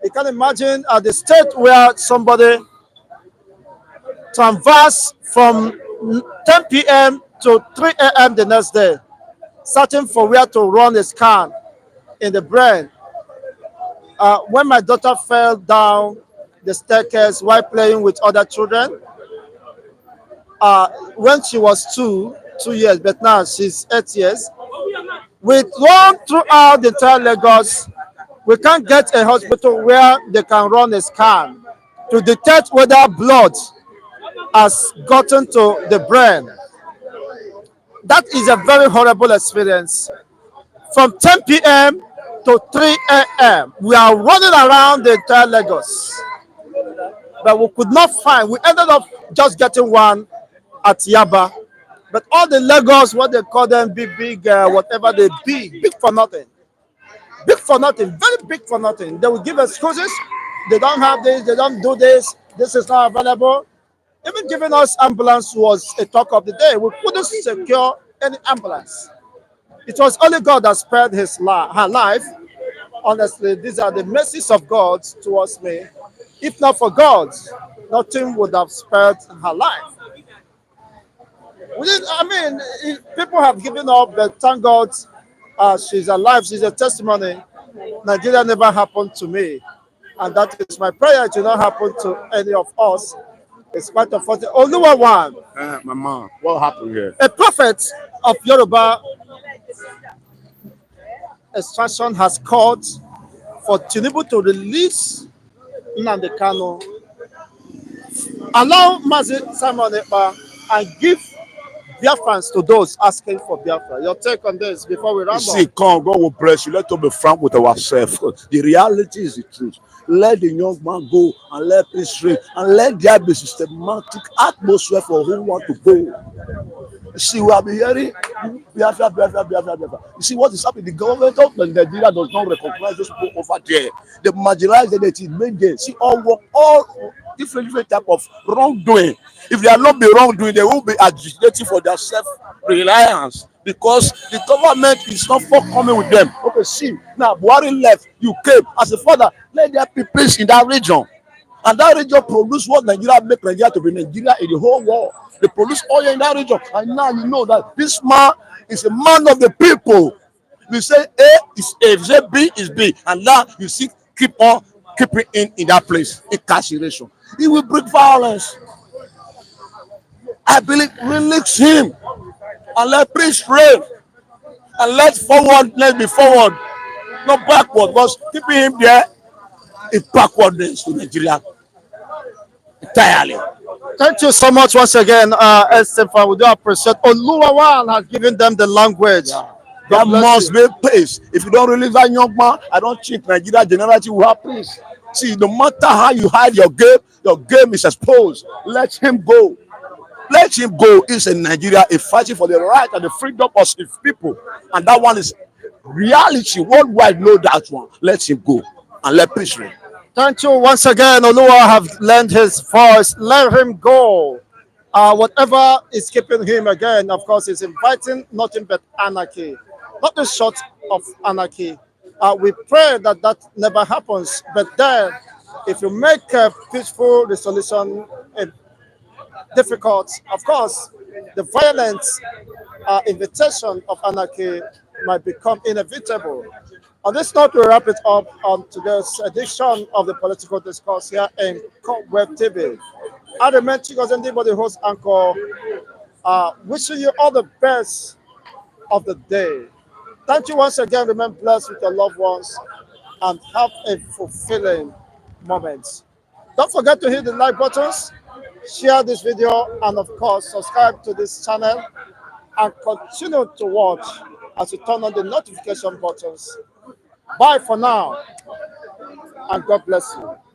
You can imagine the state where somebody transverse from 10 p.m. to 3 a.m. the next day, searching for where to run a scan in the brain. When my daughter fell down the staircase while playing with other children, when she was 2 years, but now she's 8 years, we run throughout the entire Lagos. We can't get a hospital where they can run a scan to detect whether blood has gotten to the brain. That is a very horrible experience. From 10 p.m. to 3 a.m., we are running around the entire Lagos, but we could not find. We ended up just getting one at Yaba, but all the Lagos, what they call them, big, whatever they big for nothing. Big for nothing, very big for nothing. They will give excuses. They don't have this, they don't do this, this is not available. Even giving us ambulance was a talk of the day. We couldn't secure any ambulance. It was only God that spared her life. Honestly, these are the mercies of God towards me. If not for God, nothing would have spared her life. People have given up, but thank God she's alive. She's a testimony. Nigeria never happened to me. And that is my prayer. It will not happen to any of us. It's quite unfortunate. Oluwawan, Mama, what happened here? a prophet of Yoruba extraction, has called for Tinubu to release Nnamdi KANU, allow Mazi Simon Ekpa, and give Biafrans to those asking for Biafra. Your take on this before we round See, up? come, God will bless you. Let us be frank with ourselves. The reality is the truth. Let the young man go and let peace reign, and let there be systematic atmosphere for who want to go. You see, we have been hearing Biafra, Biafra, Biafra, Biafra. You see what is happening? The government of Nigeria does not recognize those people over there. They marginalize them, they make them see all different type of wrongdoing. If they are not be wrongdoing, they will be agitating for their self-reliance, because the government is not forthcoming with them. Okay, see, now Buhari left, you came as a father, let there be peace in that region. And that region produce what Nigeria make Nigeria to be Nigeria in the whole world. They produce oil in that region. And now you know that this man is a man of the people. You say A is A, you say B is B. And now you see keep on keeping in that place, incarceration. He will bring violence. I believe release him and let peace reign. And let's be forward, not backward. Because keeping him there is backwardness to Nigeria entirely. Thank you so much once again, Estefa. We do appreciate. Oluwawan has given them the language. Yeah. God There bless must you. be peace. If you don't release that young man, I don't think Nigeria generally will have peace. See, no matter how you hide your game is exposed. Let him go. Let him go. He's in Nigeria, a fighting for the right and the freedom of his people. And that one is reality. Worldwide know that one. Let him go and let peace reign. Thank you once again. Oluwa have lent his voice. Let him go. Whatever is keeping him again, of course, is inviting nothing but anarchy. Nothing short of anarchy. We pray that that never happens. But then, if you make a peaceful resolution difficult, of course, the violent invitation of anarchy might become inevitable. On this note, we wrap it up on today's edition of the political discourse here in Web TV. I remain Chicos and the host Anchor, wishing you all the best of the day. Thank you once again. Remain blessed with your loved ones and have a fulfilling moment. Don't forget to hit the like buttons, share this video, and of course, subscribe to this channel and continue to watch as you turn on the notification buttons. Bye for now. and God bless you.